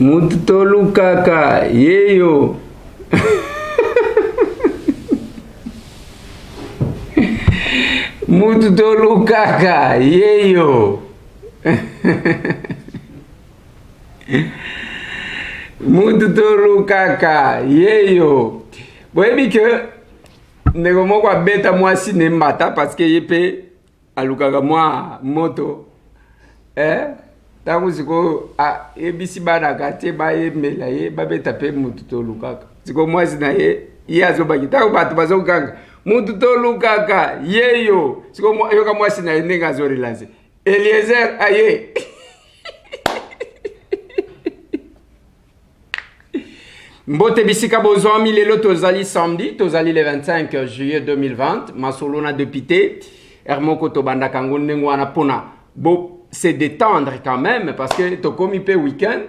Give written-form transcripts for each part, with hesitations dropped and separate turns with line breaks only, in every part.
Mututolu kaka yeyo. Mututolu kaka yeyo. Mututolu kaka yeyo. Boyebi que ndeko moko abeta mwasi ne mbata parce que yepe alukaka mwa moto. Tango siko ebisi bana kate ba yemela ye babeta pe Mututolu kaka. Siko mwasi na ye azobaki. Tango batu bazokanga Mututolu kaka yeyo. Siko yoka mwasi na ye ndenga azorelaze. Eliezer aye. Mbote bisika bozwami lelo tozali samedi, tozali le 25 juillet 2020, masolona député, Hermoko tobanda kango ndenge wana pona bo se détendre quand même parce que tokomi pe week-end,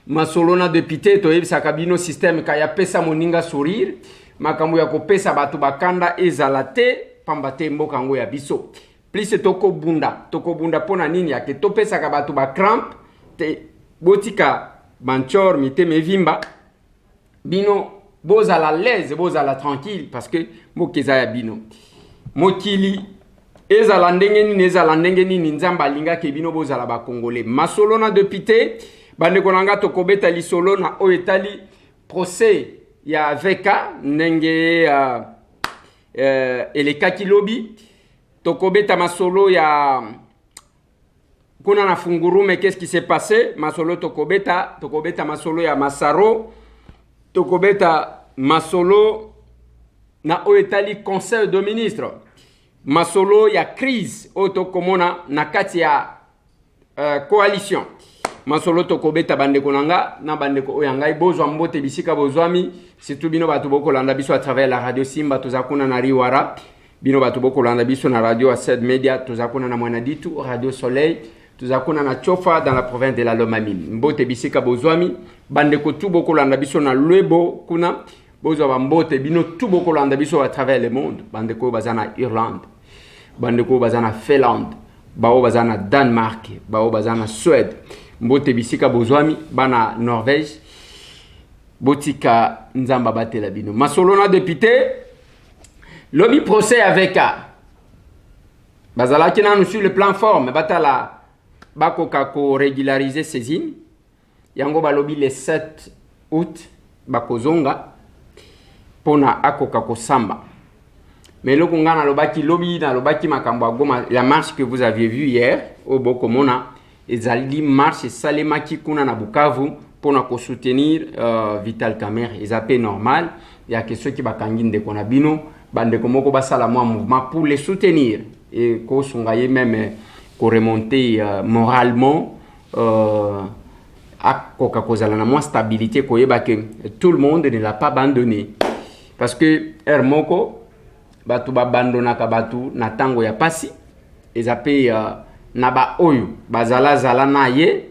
masolona député toyebisaka bino système kaya pesa moninga sourire, makambo ya kopesa bato bakanda ezala te, pamba te mboka ngo ya biso. Plus tokobunda pona nini yake topesaka bato ba crampe, te botika banchor mite mevimba. Bino, boza la l'aise, boza la tranquille, parce que mokeza ya bino. Mokili, ezala ndenge nini nzamba linga ke bino boza la ba congolais. Masolona député, bande konanga tokobeta lisolo na oetali procès ya veka ndenge eleka kilobi. Tokobeta masolo ya kuna na fungurume, qu'est-ce qui s'est passé? Masolo tokobeta masolo ya Masaro. Tokobeta masolo na oetali conseil de ministre. Masolo ya crise otokomona na kati ya coalition. Masolo tokobeta bandeko nanga na bandeko oyangai bozwa mbote bisika bozwami surtout bino batu bokolanda biso à travers la radio Simba tozakuna na Riwara. Bino batu bokolanda biso na radio Ased Media tozakuna na Mwana Ditu Radio Soleil. Tuzakuna na Chofa dans la province de la Lomami. Mbote bisika bozwami bandeko tu bokolanda biso na Lwebo kuna bozwa mbote bino tu bokolanda biso à travers le monde. Bandeko bazana Irlande, bandeko bazana Finlande, bao bazana Danemark, bao bazana Suède. Mbote bisika bozwami bana Norvège. Botika nzamba batela bino. Masolona député lobi procès avec bazala kina sur le plan forme batala bakoka ko régulariser saisine yango balobi le 7 août bakozonga pona akoka ko samba mais loko ngana lobaki lobi na lobaki makambo agoma la marche que vous aviez vu hier au Bokomona ezali marche salemaki kuna na Bukavu pona ko soutenir Vital Kamerhe ezapé normal ya que ceux qui bakangi ndeko na bino bande komoko basala mwa mouvement pour les soutenir et ko sungaye même pour remonter moralement à la moins stabilité que tout le monde ne l'a pas abandonné parce que Hermoko batu abandonna kabatu na tango ya pasi ezape na ba oyo bazala zala na ye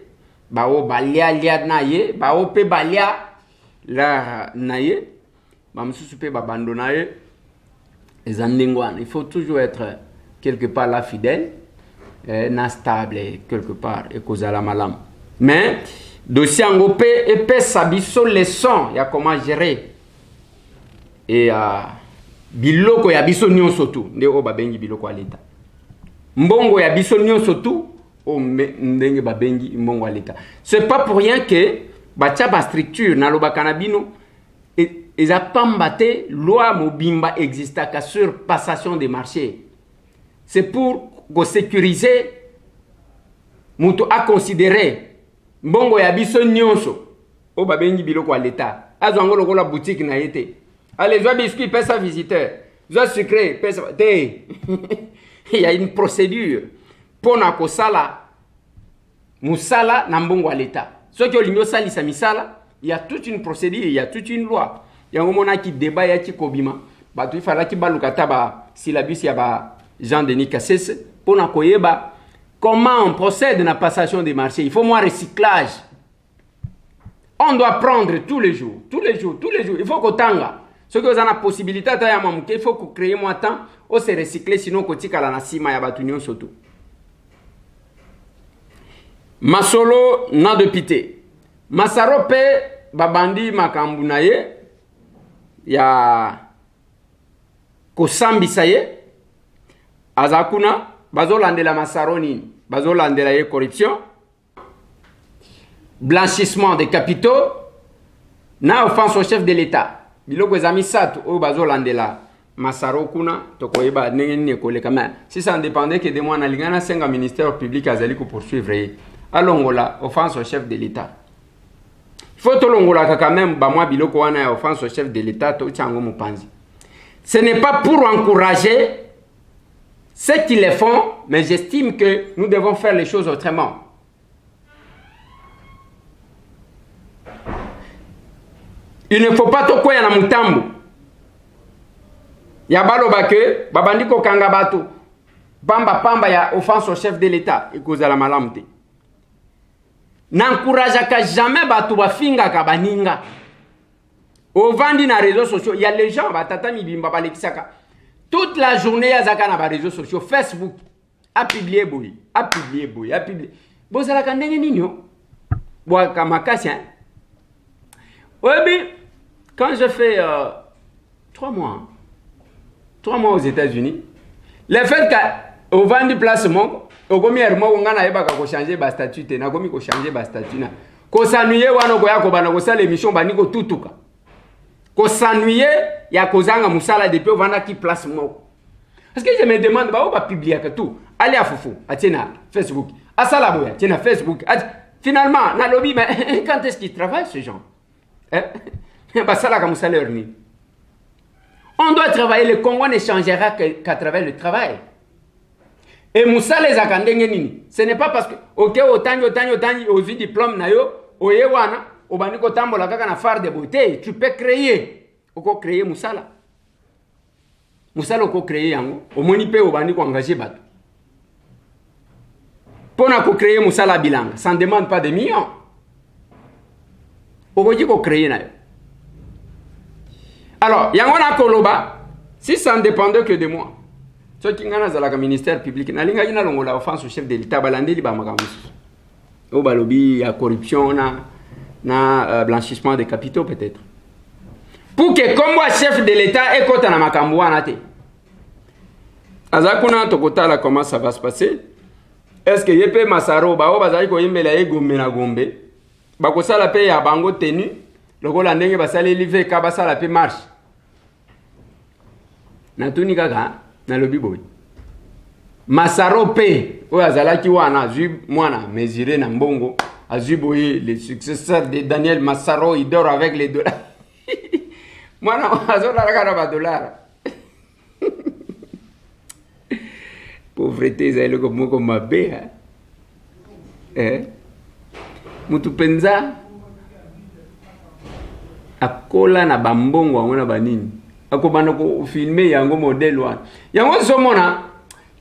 ba o balia lia na ye ba o pe balia la na ye ba msusu pe abandonna ye ezandengwana. Il faut toujours être quelque part là fidèle na stable quelque part et cause la malam mais dossier ngopé et pesa biso leçon ya comment gérer et biloko ya biso nyonso tu nde o babengi biloko aleta mbongo ya biso nyonso tu o ndenge babengi mbongo aleta. C'est pas pour rien que batia ba structure na lobaka na bino et a pambate loi mobimba existaka sur passation des marchés. C'est pour sécuriser muto a considérer mbongo ya biso nyonso o babengi biloko ya leta azwango lokola boutique na yete allez zwa biscuit pesa visiteur zwa sucré pesa te. Il y a une procédure pona ko sala musala na mbongo ya leta soki olingo salisa misala il y a toute une procédure, il y a toute une loi. Yango mona ki débat ya ki kobima batu ifala ki baluka taba syllabus ya ba Jean Denis Kassese pour koyeba comment on procède dans la passation des marchés. Il faut moins recyclage. On doit prendre tous les jours. Il faut qu'on tanga. Ce que vous avez la possibilité, il faut que créer moins temps, on se recycler sinon qu'on tika la nasima ya batunyon surtout. Masolo na de pité. Masaro pe babandi makambu na ye ya kosambisa ye azakuna bazolandela Masaro nini bazolandela ye corruption, blanchissement des capitaux na offense au chef de l'État. Biloko ezami satu o bazolandela Masaro kuna tokoyeba ndenge nini ekoleka. Mais si ça ne dépendait que de moi na lingana senga ministère public azali ko poursuivre alongola offense au chef de l'État. Il faut tolongola quand même ba mwa biloko wana ya offense au chef de l'État to chango mupanzi. Ce n'est pas pour encourager ceux qui le font, mais j'estime que nous devons faire les choses autrement. Il ne faut pas tokoya na mutambu. Ya baloba ke babandi ko kanga bato. Pamba ya offense au chef de l'État ekozala malamu te. N'encourageaka jamais bato bafinga ka baninga. Au vandi na réseaux sociaux, il y a les gens batata mibimba balekisaka. Toute la journée yazaka na ba réseaux sociaux, Facebook a publié boy. Bozala ka ndenge nini yo? Boa kamakasi hein. Oui, quand je fais 3 mois aux États-Unis, le fait qu'au vend du placement, au premier mois, on a pas changer ba statut, na komi ko changer ba statut na. Ko s'ennuyer wana ko ya ko bana ko sala émission baniko tutuka. Ko s'ennuyer ya ko zanga musala depuis au vanda qui placement. Parce que je me demande ba on va publier que tout. Allez à Foufou, atiena Facebook. À Salaboya, atiena Facebook. Finalement, na lobby mais quand est-ce qu'ils travaillent ces gens? On doit travailler. Le Congo ne changera qu'à travers le travail. Et Moussa les a nini. Ce n'est pas parce que ok autant aux diplômes na yo oyewana obaniko tambola kaka na phare de beauté. Tu peux créer. Oko créer Moussa là. Moussa oko créer yango. Omoni pe obaniko engager bato. Pour na ko créer Moussa la bilanga, ça ne demande pas de millions. Alors, yangona koloba, si ça ne dépendait que de moi, ce qui ngana zalaka ministère public, na linga ina longola offense au chef de l'État balandeli ba makamusu. O balobi ya corruption na blanchissement des capitaux peut-être. Pour que comme moi chef de l'État ekota na makambu wana te. Azakuna tokota la comment ça va se passer? Est-ce que yepe Masaro ba o bazali ko yembela egombe na gombe? Bakosala pe ya bango tenu lokola ndenge basali live ka basala pe marche na tuni kaka na lobi boy Masaro pe o azalaki wana azui mwana mesurer na mbongo azui boy le successeur de Daniel Masaro il dort avec les dollars mwana azola kaka ba dollars pauvreté zelo comme mabe mutu penza akola na bambongo ngona banini akobana ko filmer yango modèle wana yango somona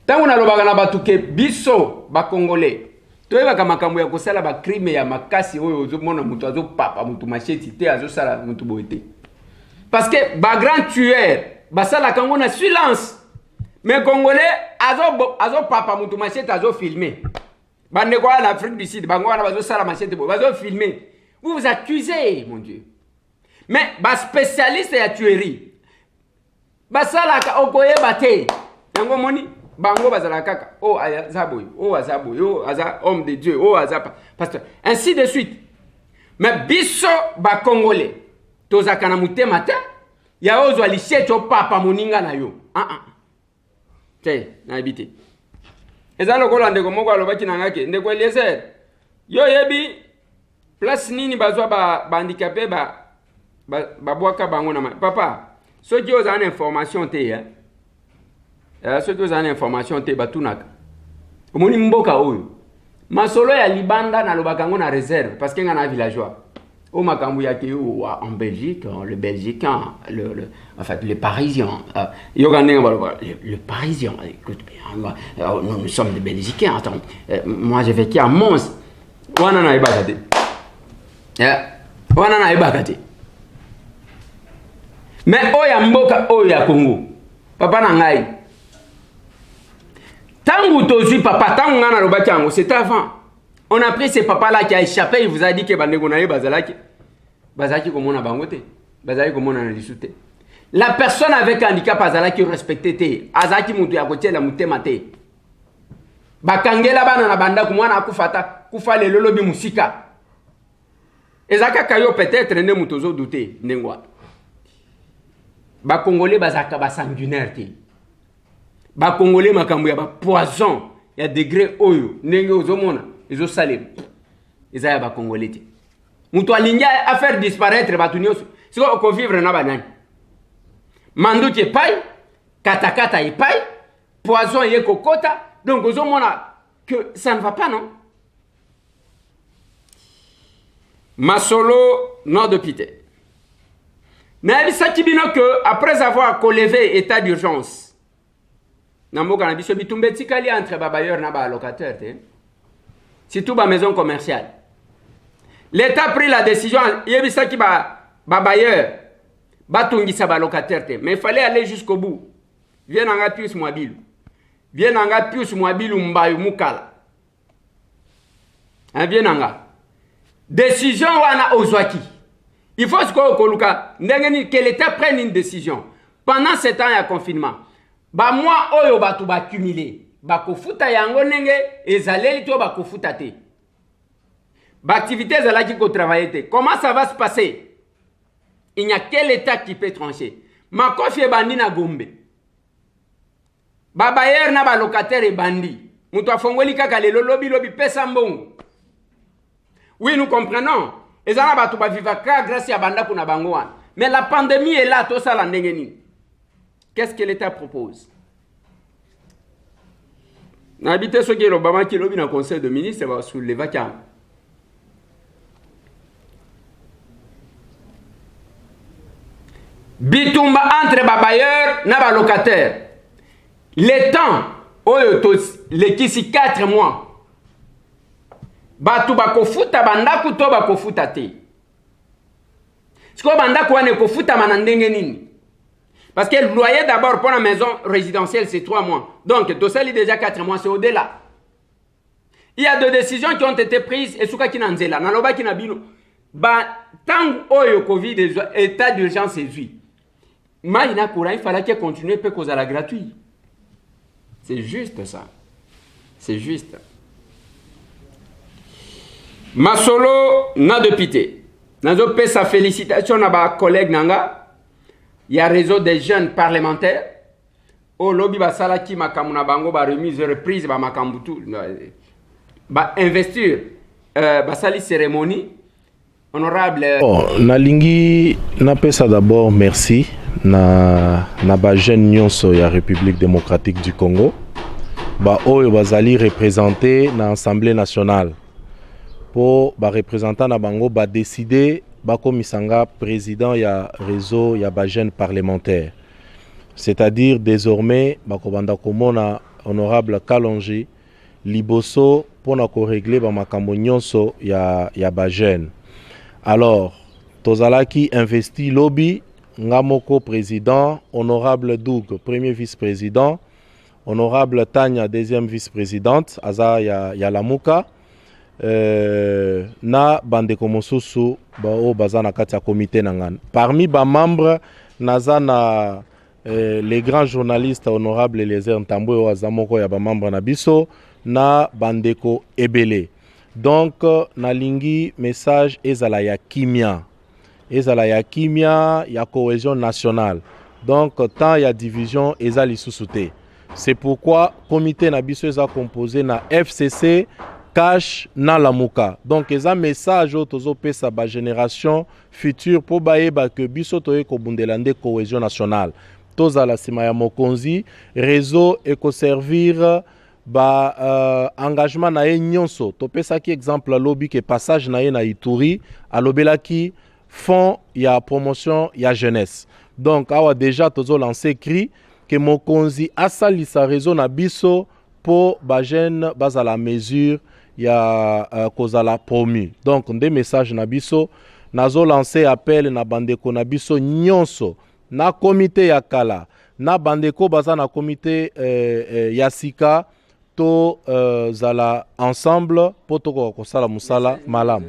tangu na lobaka na batuke biso ba congolais toyeba ka makambo ya kosala ba crime ya makasi oyo ozomona mutu azo papa mutu macheti te azo sala mutu boité parce que ba grand tueur basala kango na silence mais congolais azo papa mutu macheti azo filmer. Bande quoi en Afrique du Sud, bango na bazo sala machete bo, bazo filmer. Vous vous accusez, mon Dieu. Mais ba spécialiste ya tuerie. Ba sala ka okoye bate. Yango moni bango bazala kaka. Oh azaboy, oh azaboy, oh aza homme de Dieu, oh azapa pasteur. Ainsi de suite. Mais biso ba congolais. Tozaka na mutema te. Ya ozo alishecho papa moninga na yo. Tey, na habité. Ezalo ko lande ko moko alobaki nangake ndeko Eliezer yo yebi place nini bazwa ba handicapé ba boaka bango na papa soki oza na information te ya soki oza na information te batunaka omoni mboka oyo masolo ya libanda na lobaka ngo na réserve parce que ngana villageois au makambu yake en Belgique le Belgicain en fait le Parisien le Parisien écoute bien nous sommes des Belgicains attends moi j'ai vécu à Mons wana na ibakate wana na ibakate mais oya mboka oya Congo papa na ngai tangu tozui papa tangu ngana lobaki yango c'était avant On a pris ces papas-là qui a échappé, il vous a dit que Bandegonaye Bazalaki. Bazalaki comme on a bangoté. Bazalaki comme on a discuté. La personne avec handicap Bazalaki respecté. Azaki Moutou à côté la Mouté Maté. Bakangela bana na banda kumwana akufata kufa le lolobi musika. Ezaka kayo peut-être ne mutozo douter ndengwa. Ba congolais bazaka ba sanguinaire te. Ba congolais makambo ya ba poison ya degré oyo ndenge ozomona ezo salem. Ezaya ba congolais te. Muto alinga a faire disparaître batunyoso. Siko ko vivre na banani. Manduki epai, katakata epai, poison ye kokota. Donc, vous avez que ça ne va pas, non? Masolo, nord de Pité. Mais ça qui dit que après avoir levé état d'urgence, entre babayeur et locataire, c'est tout ma maison commerciale. L'État a pris la décision, il y a ça qui babayeur, batungisa ba locataire, mais il fallait aller jusqu'au bout. Viens en appuyer sur moi, Bill. Viens nanga pius mwabilu mbayu mukala. Viens nanga. Décision wana ozwaki. Il faut que koluka ndengeni que l'État prenne une décision. Pendant 7 ans ya confinement, ba moi oyo batu ba cumuler, ba kofuta yango ndenge ezaleli to ba kofuta te. Ba activité zalaki ko travailler te. Comment ça va se passer? Il n'y a que l'État qui peut trancher. Ma kofi bandi na Gombe. Babayer na ba locataire et bandi. Mutu afongoli kaka le lobi pesa mbongo. Oui, nous comprenons. Ezana batu ba vivaka grâce à banda kuna bangoan. Mais la pandémie est là, tout ça la ndengeni. Qu'est-ce que l'État propose? N'habitez ce que l'Obama qui lobi dans le conseil de ministres va sous les vacances. Bitumba entre babayeur na ba locataire. Les temps, les kisi 4 mois, batu bakofuta bandaku to bakofuta te. Siko bandaku wane kofuta manandenge nini? Parce que le loyer d'abord pour la maison résidentielle c'est 3 mois. Donc, tout ça il déjà 4 mois, c'est au-delà. Il y a 2 décisions qui ont été prises et souka kinanzela. Naloba kinabino. Ba tangu oyo Covid état d'urgence est lui. Ma ina courant, il fallait qu'elle continue peu cause à la gratuit. C'est juste ça. C'est juste. Masolo na de pité. Nazo pe sa félicitation à ma collègue Nanga. Il y a réseau des jeunes parlementaires. Oh lobby basala ki makamuna bango ba remise reprise ba makambutu. Ba investir basali cérémonie honorable.
Nalingi na pesa d'abord merci. Na ba jeune nyonso ya République démocratique du Congo ba oyo bazali représenter na Assemblée nationale pour ba représentant na bango ba décider ba komisanga président ya réseau ya ba jeune parlementaire, c'est-à-dire désormais ba kobanda komona honorable Kalonji liboso pour na ko régler ba makambo nyonso ya ba jeune. Alors tozalaki investi lobby Ngamoko président, honorable Doug premier vice-président, honorable Tanya deuxième vice-présidente, Aza ya Lamuka, na bandeko mosusu bao bazana kati ya comité nangan. Parmi ba membres nazana les grands journalistes honorable Eliezer Ntambwe wazamoko ya ba membre na biso na bandeko ebele. Donc nalingi message ezala ya kimia. Ezala ya kimia ya cohésion nationale. Donc tant ya division ezali sous-souté. C'est pourquoi comité na biso eza composé na FCC cash na Lamuka. Donc eza message tozo pesa ba génération future pour baeba que biso toye ko bundelande cohésion nationale. Toza la sima ya mokonzi réseau eko servir ba engagement na ye nyonso. To pesa ki exemple lobby ke passage na ye na Ituri alobelaki fonds ya promotion ya jeunesse. Donc awa déjà tozo lancé cri que mokonzi asali sa réseau na biso pour ba jeune bas à la mesure ya kozala promu. Donc des messages na biso nazo lancé appel na bandeko na biso nyonso na comité ya kala na bandeko baza na comité ya sika to zala ensemble po tokoka kosala musala malamu.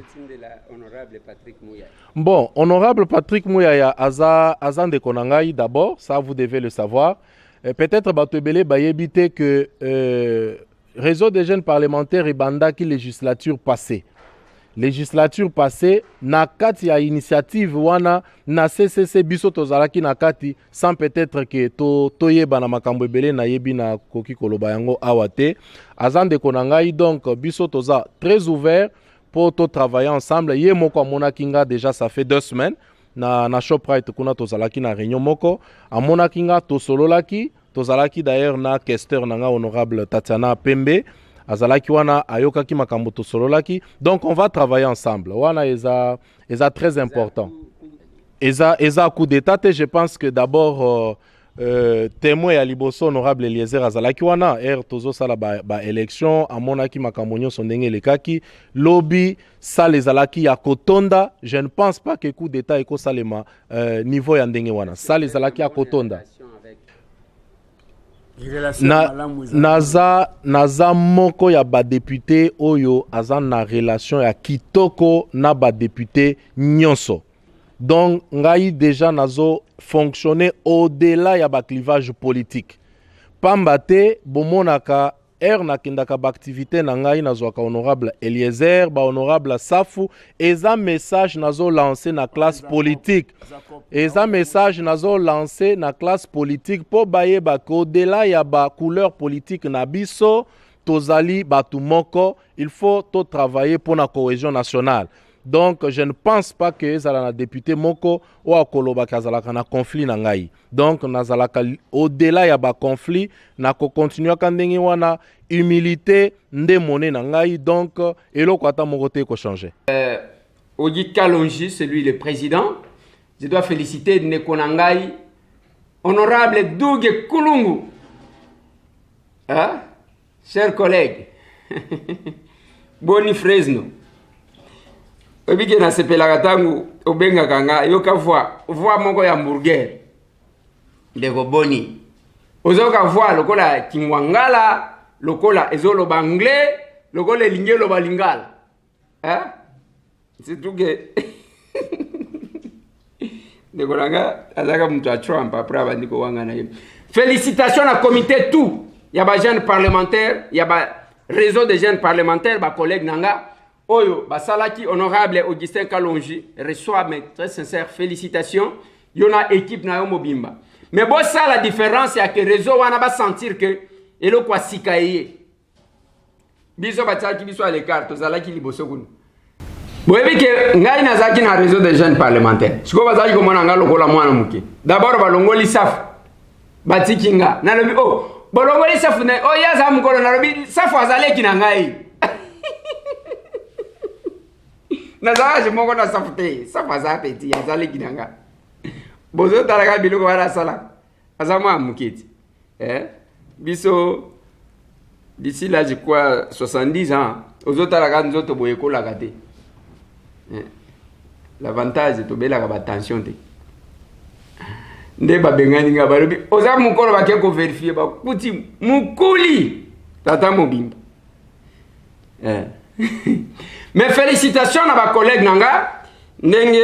Bon, honorable Patrick Mouyaya aza ndeko na ngai d'abord, ça vous devez le savoir. Peut-être bato ebele bayebite que réseau des jeunes parlementaires et bandaki législature passée. Législature passée, na kati ya initiative wana na CCC biso tozalaki na kati sans peut-être que toyeba na makambo ebele na yebi na koki koloba yango awate. Azande konangai donc biso toza très ouvert pour travailler ensemble. Ye moko amona kinga déjà ça fait 2 semaines na Shoprite kuna tozalaki na réunion moko amona kinga tosololaki tozalaki d'ailleurs na questeur nanga honorable Tatiana Pembe. Azalaki wana ayokaki makambo tosololaki. Donc on va travailler ensemble. Wana eza très important. Eza coup d'état, je pense que d'abord témoin ya liboso honorable Eliezer azalaki wana tozo sala ba élection amonaki makambo nyonso ndenge lekaki lobby sala ezalaki ya kotonda. Je ne pense pas que coup d'état eko salema niveau ya ndenge wana. Sala ezalaki ya kotonda. Naza moko ya ba député oyo aza na relation ya kitoko na ba député nyonso. Donc ngai déjà nazo fonctionner au-delà ya ba clivage politique. Pambate bomonaka nakendaka ba activité na ngai nazwaka honorable Eliezer, ba honorable Safu, eza message nazo lancer na classe politique. Eza message nazo lancer na classe politique po bayeba ko au-delà ya ba couleur politique na biso tozali batu moko, il faut travailler pour la cohésion nationale. Donc je ne pense pas que zala député moko ou akoloba kazalaka na conflit na ngai. Donc nazalaka au-delà ya ba conflit na ko continuer kandenge wana humilité nde moné na ngai. Donc eloko ata moko te ko changer.
Ogi Kalonji, c'est lui le président. Je dois féliciter Nekonangai, honorable Douge Kulungu. Hein? Chers collègues, Boni Fresno. Obike na sepelaka tangu obenga kanga yoka voix moko ya hamburger ndeko Boni ozoka voix lokola kingwangala lokola ezolo banglais lokola lingelo balingala hein c'est tout que ndeko langa azaka mtu a Trump après abandiko wanga na yem. Félicitations à comité tout ya ba jeunes parlementaires ya ba réseau des jeunes parlementaires ba collègues nanga Oyo, Basalaki, honorable Augustin Kalonji, reçoit mes très sincères félicitations. Il y a une équipe na Mobimba. Mais bon, ça, la différence, c'est que le réseau, on va sentir que il y a quoi sikaye. Biso Batsaki, biso à l'écart, Tozalaki Libosogun. Vous voyez que ngai nazaki na réseau des jeunes parlementaires. Siko bazali ko mona ngalo ko la mwana muke. D'abord balongo lisaf. Batikinga. Na lobi oh, balongo lisaf ne oh ya za mukolo na lobi safu azaleki na ngai. Nazaje moko na safute safa za peti azali kinanga bozo talaka biloko wala sala azama mukiti biso d'ici là je crois 70 ans ozo talaka nzoto boyeko la kate l'avantage to bela ka tension te nde ba bengani nga balobi oza mukolo ba ke ko vérifier ba kuti mukuli tata mobimba Mes félicitations à ma collègue Nanga, Nenge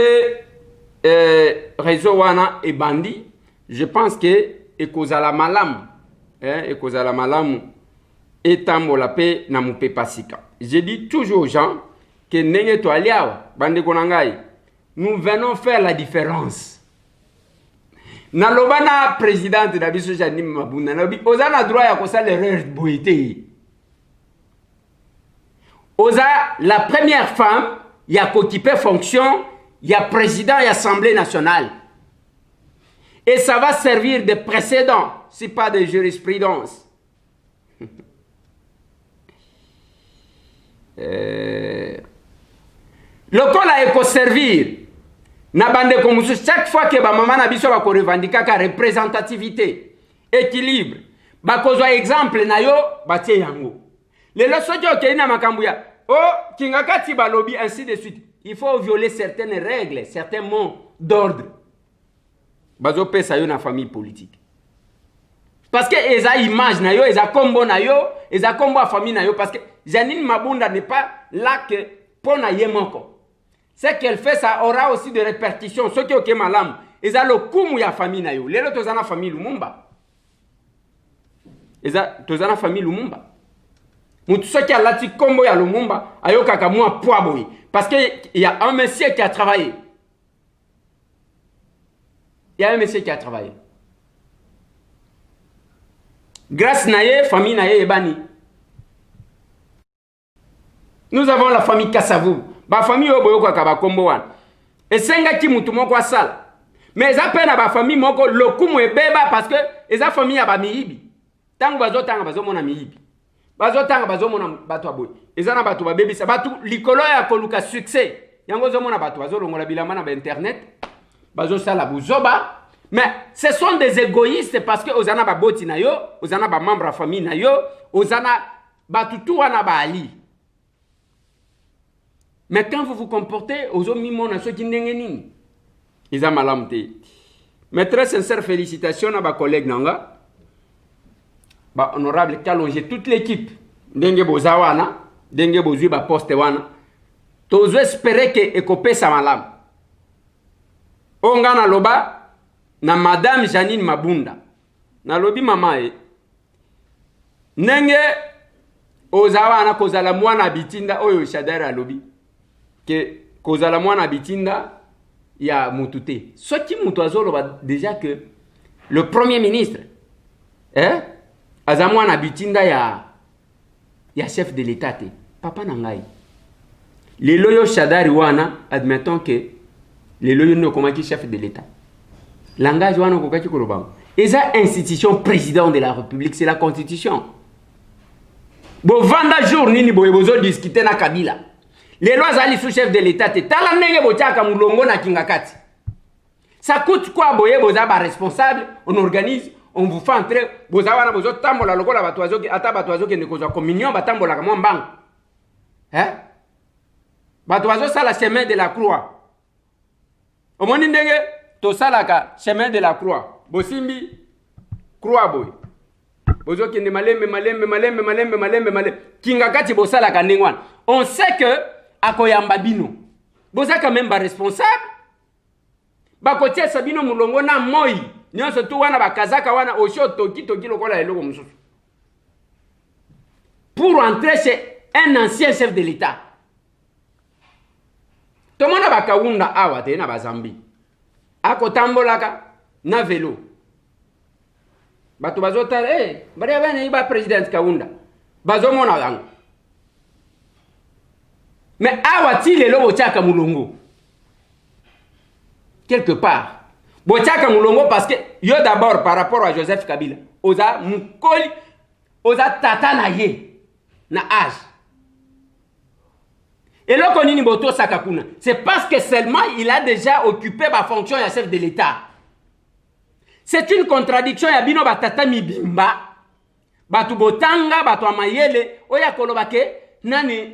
réseau wana et bandi. Je pense que ekozala malam, ekozala malam etambo la paix na mupe pasika. Je dis toujours aux gens que Nenge to aliawa, bande konangai, nous venons faire la différence. Na lobana présidente na biso Janine Mabunda, na ozana droit ya kosala l'erreur boité. Oza, la première femme, il y a occupé fonction, il y a président et assemblée nationale. Et ça va servir de précédent, si pas de jurisprudence. Le col a éco-servir. Chaque fois que maman a biso va revendiquer la représentativité, équilibre, bakozwa exemple na yo batie yango. Les leçons qui ont makambuya, oh, kingakati balobi ainsi de suite. Il faut violer certaines règles, certains mots d'ordre. Bazo pesa yo na famille politique. Parce que eza image na yo, eza combo na yo, eza combo à famille na yo. Parce que Janine Mabunda n'est pas là que pour na yemoko. Ce qu'elle fait, ça aura aussi des répercussions. Ce qui est ok malam, eza le kumu ya famille na yo. Lelo tozana famille Lumumba. Eza tozana famille Lumumba. Mutu ce qui a lati combo ya Lumumba, ayo kaka mwa poaboy. Parce que il y a un monsieur qui a travaillé. Il y a un monsieur qui a travaillé. Grâce naye, famille naye ebani. Nous avons la famille Kassavou. Ba famille oboyo kwa kaba kombo wana. Esenga ki mutu moko asala. Mais eza pena ba famille moko lokumu ebeba parce que eza famille ya ba miyibi. Tango bazo mona miyibi. Bazo mona bato aboy. Eza na bato babebisa bato likolo ya koluka succès. Yango zo mona bato bazo longola bilama na ba internet. Bazo sala buzoba. Mais ce sont des égoïstes parce que ozana ba boti na yo, ozana ba membre de famille na yo, ozana ba tutu wana ba ali. Mais quand vous vous comportez, ozomi mona so ki ndenge nini. Iza malamte. Mais très sincère félicitations à ba collègue nanga. Ba honorable Kalonge toute l'équipe. Ndenge bozawana, ndenge bozui ba poste wana. Tozo espérer que ekopesa malam. Onga na loba na Madame Janine Mabunda. Na lobi mama e. Nenge ozawana kozala mwana bitinda oyo Shadara lobi. Que kozala mwana bitinda ya mutute. Ce qui mutu azoloba déjà que le premier ministre aza mwana bitinda ya chef de l'état te. Papa nangai. Les loyo Shadari wana admettons que les loyo no komaki chef de l'état. Langage wana kokaki kolobang. Eza institution président de la République, c'est la constitution. Bo vanda jour nini bozo discuter na Kabila. Les lois ali sous chef de l'état te tala ndenge bochaka mulongo na kingakati. Ça coûte quoi boye boza ba responsable, on organise, on vous fait entrer boza wana bozo tambola lokola batwazo ki ata batwazo ke nekozwa communion batambola ka mwambango. Batwazo sala chemin de la croix. Omoni ndenge to salaka chemin de la croix. Bosimbi croix boy. Bozo kende malembe. Kingakati bo salaka ndengwana. On sait que akoyamba bino. Boza quand même ba responsable. Ba kotia sabino mulongo na moi. Nyonso tu wana bakazaka wana osho toki lokola eloko mususu. Pour entrer chez un ancien chef de l'État. Tomona bakaunda awa te na bazambi. Ako tambolaka na vélo. Bato bazotala bari abana iba président Kaunda. Bazomona yango. Mais awa ti lelo bochaka mulongo. Quelque part. Bochaka mulongo parce que yo d'abord par rapport à Joseph Kabila. Oza mukoli oza tata na ye na âge. Et là, qu'on y boto sakakuna, c'est parce que seulement il a déjà occupé ma fonction de chef de l'État. C'est une contradiction. Ya bino batata mibimba, batu botanga, batu amayele, oya kolobake nani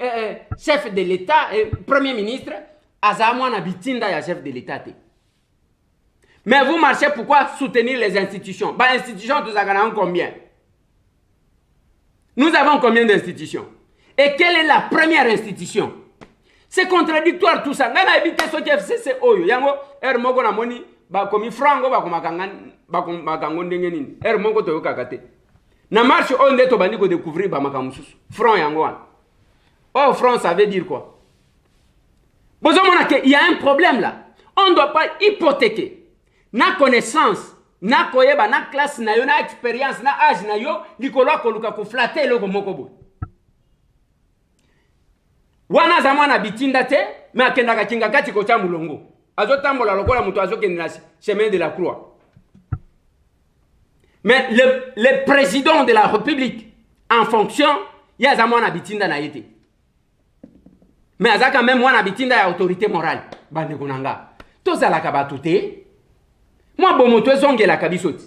chef de l'État, premier ministre, azamwa na bitinda ya chef de l'État. Mais vous marchez pourquoi soutenir les institutions? Bah institutions tous avons combien? Nous avons combien d'institutions? Et quelle est la première institution? C'est contradictoire tout ça. Ngana éviter ce qui FCC oyo. Yango moko na moni ba komi frango ba makango ndenge nini. Moko to yokakate. Na marche on ndeto bandi ko découvrir ba makamususu. Franc yango wana. Oh franc ça veut dire quoi? Bozo mona que il y a un problème là. On ne doit pas hypothéquer na connaissance, na koyeba na classe na yo na expérience na âge na yo likolo koluka ko flatter loko moko bo. Wana zamana bitinda te, mais akendaka kinga kati ko cha mulongo. Azotambola lokola mutu azokende na chemin de la croix. Mais le président de la République en fonction, ya zamana bitinda na yete. Mais azaka même wana bitinda ya autorité morale. Bande kunanga. Tozala ka batute. Moi bomoto ezongela kabisoti.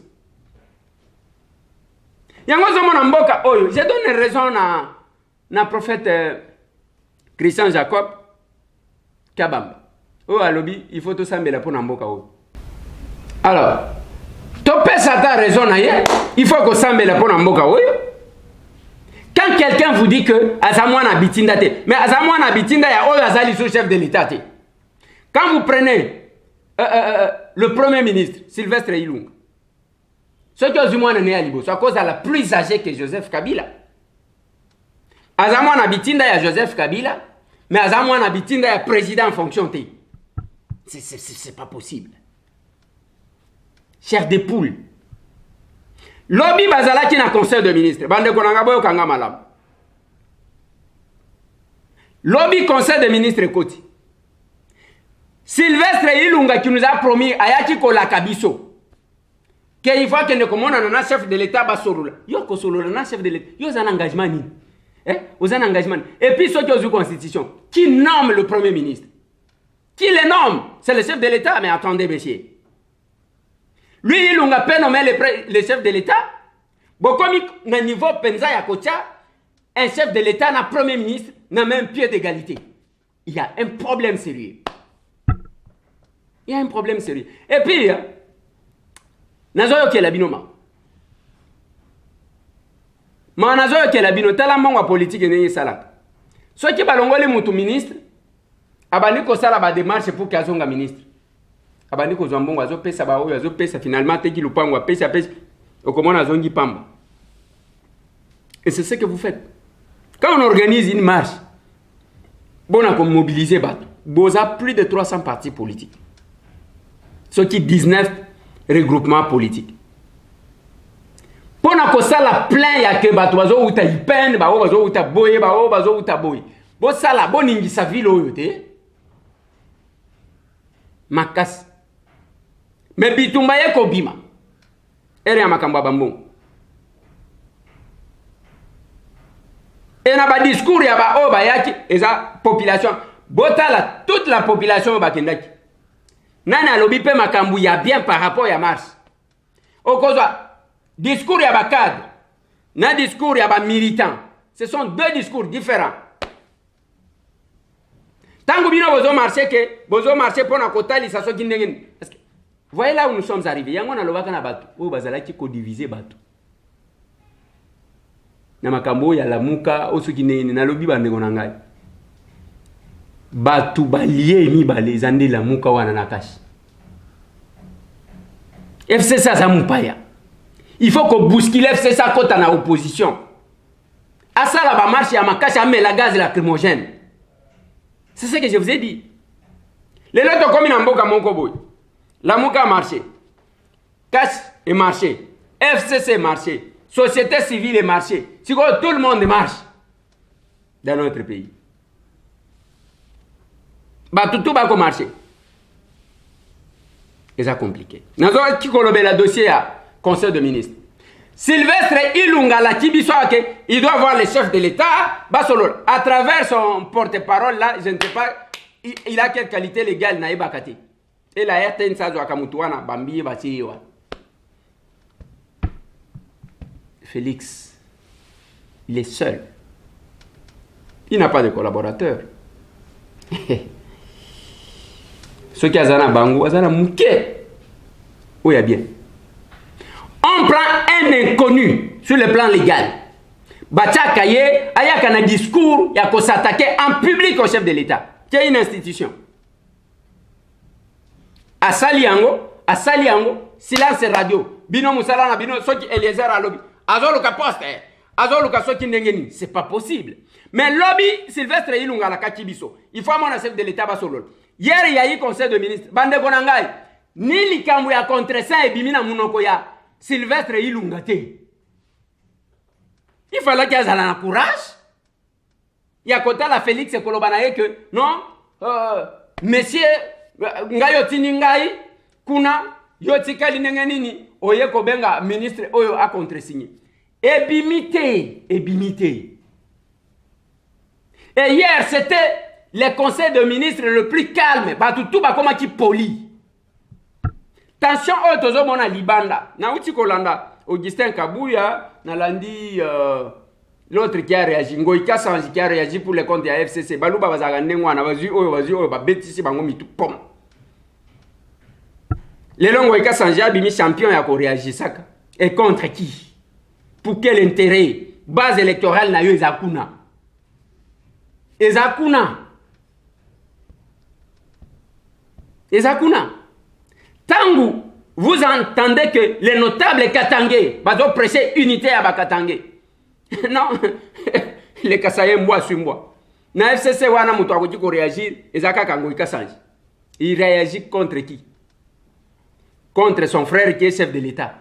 Yango zamana mboka oyo, je donne raison na prophète Christian Jacob Kabamba. Oh alobi, il faut tout ça mais la pour n'amboka. Alors, topé ça ta raison na ye. il faut que ça me le pone mboka oyo. Quand quelqu'un vous dit que Azamouana bitinda te, mais Azamouana bitinda ya oyo azali sous chef de l'État te. Quand vous prenez le premier ministre Sylvestre Ilunga, ce qui Azamouana né à Libo, c'est à cause de la plus âgée que Joseph Kabila. Azamouana bitinda ya Joseph Kabila, mais Azamouana bitinda ya président en fonction te. C'est pas possible. Chef de poule. Lobby bazalaki na conseil de ministre. Bande konanga boyo kanga malam. Lobby conseil de ministre koti. Sylvestre Ilunga qui nous a promis ayaki kolaka biso. Que il faut que ne komona na chef de l'état basolula. Yo ko solola na chef de l'état. Yo un engagement ni. Vous avez un engagement. Et puis ceux qui ont une constitution, qui nomme le premier ministre? Qui le nomme? C'est le chef de l'état, mais attendez, monsieur. Lui, il a pas nommé le chef de l'État. Bon, comme il a un niveau penza ya kocha, un chef de l'État, un premier ministre, n'a même pied d'égalité. Il y a un problème sérieux. Il y a un problème sérieux. Et puis, nazoyo ke la binoma. Ma nazoyo ke la binoma, tala monga politique neye salaka. Ceux qui balongole mutu ministre, abani ko sala ba démarche pour qu'azonga ministre. Abandi ko zambongo azo pesa ba oyo azo pesa finalement teki lupango pesa okomona azongi pamba. Et c'est ce que vous faites. Quand on organise une marche, bon on mobiliser bateau. Boza plus de 300 partis politiques. Ce qui 19 regroupements politiques. Pour na ko sala plein ya ke bato bazo uta ipende ba o bazo uta boye ba o bazo uta boye. Bo sala boningi sa ville oyo te. Makas. Mais bitumba ye kobima. Ere ya makambo bambon. Et na ba discours ya ba o ba yaki eza population. Botala toute la population ba kendaki. Nani alobi pe makambo ya bien par rapport ya marche. Okozwa discours ya ba cadre na discours ya ba militant. Ce sont deux discours différents. Tango bino bozo marché pour na kotali sa so kindengeni. Parce que voyez là où nous sommes arrivés. Yango na lobaka na bato. O bazalaki ko diviser bato. Na makambo ya lamuka o so kindengeni na lobi bande konangai. Bato balie mi bale zande lamuka wana nakashi. FCC ça mupaya. Il faut que bouscule FCC ça kota na opposition. Asa la ba marche ya makashi ame la gaz lacrymogène. C'est ce que je vous ai dit. Les lots comme une amboka monko boy. La mouka a marché. Cash est marché. FCC est marché. Société civile est marché. Si tout le monde marche dans notre pays. Bah tout va marcher. Et ça compliqué. Nous avons qui colobé le dossier à Conseil de ministres. Sylvestre Ilunga la Kibisoake, il doit voir le chef de l'État, Basolo. À travers son porte-parole là, je ne sais pas, il a quelle qualité légale naïba kati. Et la RTN sa zoa kamutuana bambi batiwa. Félix, il est seul. Il n'a pas de collaborateur. Ceux qui azana bango, azana mouké. Oui, bien. On prend un inconnu sur le plan légal. Batia Kaye, ayaka na discours, il y a qu'on s'attaquer en public au chef de l'État, qui est une institution. À Saliango, silence radio. Bino Moussalana, Bino, Soki Eliezer à lobby. Azoluka poste, Azoluka Soki Ndengeni. C'est pas possible. Mais lobby, Sylvestre Ilunga la Kachibiso. Il faut mon chef de l'État Basolo. Hier, il y a eu conseil de ministre. Bande Konangai. Ni likambu ya contre ça et bimina munoko ya Sylvestre Ilunga te. Il fallait qu'il y ait un courage. Il y a côté la Félix et Kolobanaye que non, monsieur Ngayo Tiningai, Kuna, Yotikali Nengenini, Oye Kobenga, ministre Oyo a contresigné. Ebimité. Et hier, c'était le conseil de ministre le plus calme. Tout va comme qui poli. Tension au tozo mona libanda. Na uti kolanda Augustin Kabouya, nalandi l'autre qui a réagi, Ngoïka Sanji qui a réagi pour les comptes de la FCC. Balouba bazaga nengwana bazu oyo ba betisi bango mitu pom. Les longs Ngoïka Sanji a bimi champion ya ko réagir saka. Et contre qui? Pour quel intérêt? Base électorale na yo ezakuna. Ezakuna. Ezakuna. Tangu, vous entendez que les notables Katangé vont presser unité à Bakatangé. Non, les Kasaye moi sur moi. Na FCC wana mutu akoki ko réagir, ezaka kango ikasanji. Il réagit contre qui? Contre son frère qui est chef de l'État.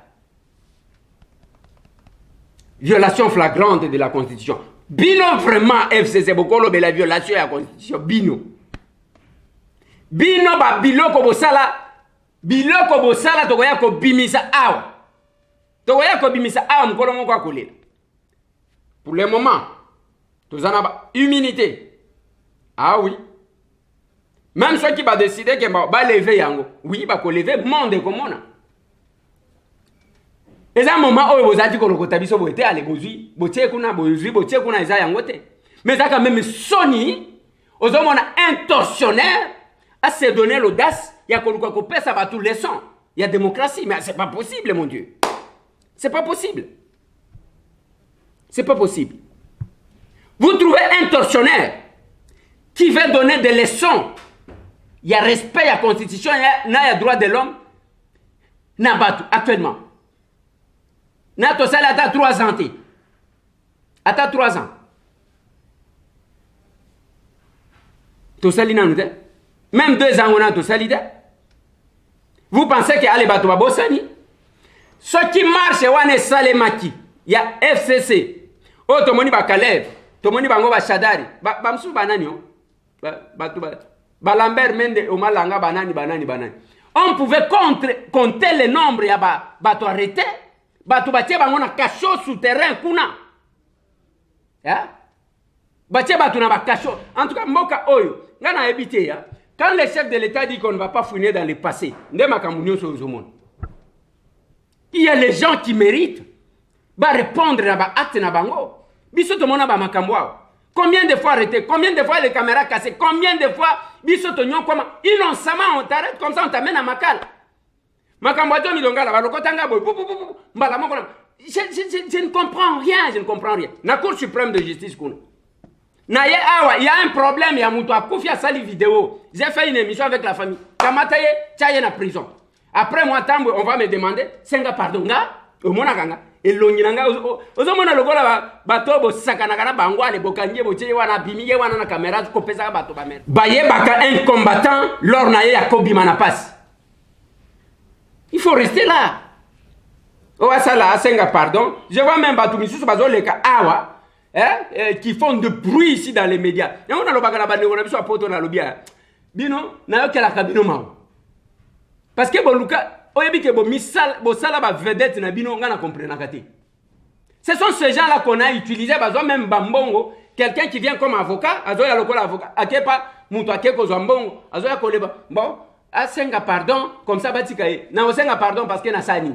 Violation flagrante de la Constitution. Bino vraiment FCC bokolo be la violation de la Constitution. Bino. Bino ba biloko bosala. Biloko bosala tokoya ko bimisa awa. Tokoya ko bimisa awa mukolo moko akolela. Pour le moment, tous en avons humilité. Ah oui. Même ceux qui vont décider que va lever yango. Oui, va lever monde comme on a. Et à un moment où vous avez dit que vous avez dit que vous avez dit que vous avez dit que vous avez dit mais ça quand même Sony, aux hommes un tortionnaire à se donner l'audace, il y a qu'on peut ça va tout les sons. Il y a démocratie, mais c'est pas possible, mon Dieu. C'est pas possible. C'est pas possible. Vous trouvez un tortionnaire qui veut donner des leçons. Il y a respect à la Constitution, il y a droit de l'homme. Nabatu, actuellement. Nato Sali a 3 ans. À 3 ans. Tosali n'a même 2 ans, on a Tosali. Vous pensez qu'il y a les bateaux à Bossani? Ce qui marche, c'est Salemaki. Il y a FCC. Oh, Tomoni Bakalev. Tomoni Bango Bachadari. Bamsou Bananio. Balambert Mende Omalanga Banani. On pouvait compter le nombre ya bateaux arrêtés. Bateaux batie bango na cachot souterrain kuna. Ya? Batie bateaux na cachot. En tout cas, Moka Oyo. Ngana habité ya. Quand le chef de l'État dit qu'on ne va pas fouiner dans le passé, il y a les gens qui méritent de répondre à l'acte na bango. Combien de fois arrêté? Combien de fois les caméras cassées? Combien de fois innocemment on t'arrête comme ça, on t'amène à Makala. Je ne comprends rien, je ne comprends rien. La Cour suprême de justice, il y a un problème, il y a un Koufi sali vidéo. J'ai fait une émission avec la famille. Kamataye, tchaye na prison. Après moi, on va me demander, senga pardon, au monaganga. Et l'onginanga, ozomona lokola bato bo sakanakana bangwa le bokanje bo tsheye wana bimiye wana na caméra kopesa bato ba mer. Baye baka un combattant lors na ye yakobi manapasi. Il faut rester là. Oh ça là, senga pardon. Je vois même bato misusu bazo leka awa. Qui font de bruit ici dans les médias. Et on a le bagage de on a besoin de poto na lobia. Bino, na yo kela kabino mao. Parce que boluka, oyebi ke bo misal, bo sala ba vedette na bino ngana comprendre kati. Ce sont ces gens-là qu'on a utilisés, bazo même bambongo, quelqu'un qui vient comme avocat, azo ya lokola avocat, akepa muto akeko zambongo, azo ya koleba. Bon, a senga pardon, comme ça batika ye. Na o senga pardon parce que na sali.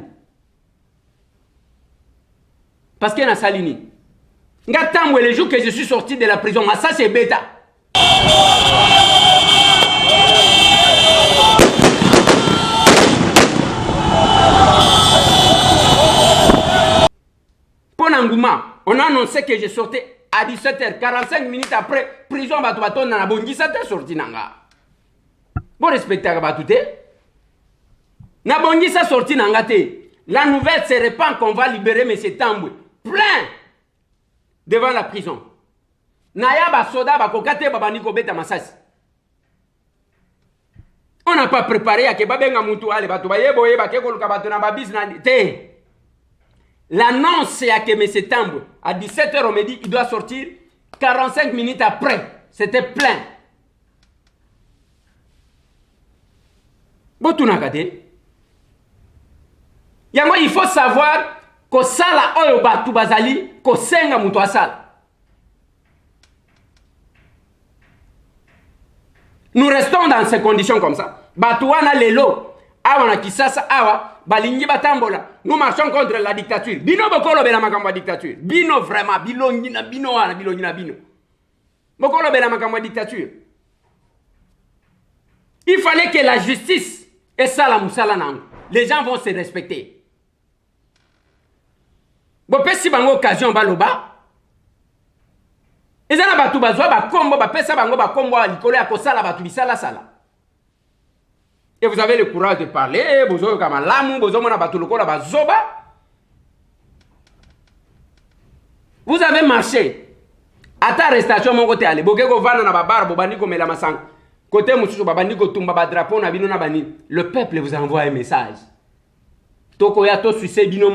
Parce que na salini. Ngatamwe le jour que je suis sorti de la prison, ça c'est bêta. Pour Nangouma, on a annoncé que je sortais à 17h, 45 minutes après, prison Batoubaton dans la bonne 17h sorti Nanga. Bon respecter à Batouté. Na bongi ça sorti Nanga te. La nouvelle se répand qu'on va libérer M. Tamboué. Plein devant la prison. Naya ba soda ba kokate ba baniko beta masasi. On n'a pas préparé à que babenga mutu ale batu ba yebo yeba ke koluka batu na ba business te. L'annonce c'est à que M. Tamboué à 17h on me dit il doit sortir 45 minutes après. C'était plein. Botuna kate. Yango il faut savoir ko sala oyo batu bazali ko senga mutu asala. Nous restons dans ces conditions comme ça. Batu wana lelo awa na kisasa awa balingi batambola. Nous marchons contre la dictature. Bino bokolo bela makambo dictature. Bino vraiment bilongi na bino wana bilongi na bino. Bokolo bela makambo dictature. Il fallait que la justice et ça la musala nango. Les gens vont se respecter. bopesi bango occasion baloba ezana batu bazwa bakombo bapesa bango bakombo likolo ya kosala batu bisala sala. Et vous avez le courage de parler, vous avez comme l'amour, vous avez batu lokola bazoba. Vous avez marché. À ta arrestation mon côté aller, bokeko vana na babar bobani ko mela masang. Côté mususu babani ko tumba ba drapeau na bino na bani. Le peuple vous envoie un message. Toko ya to succès bino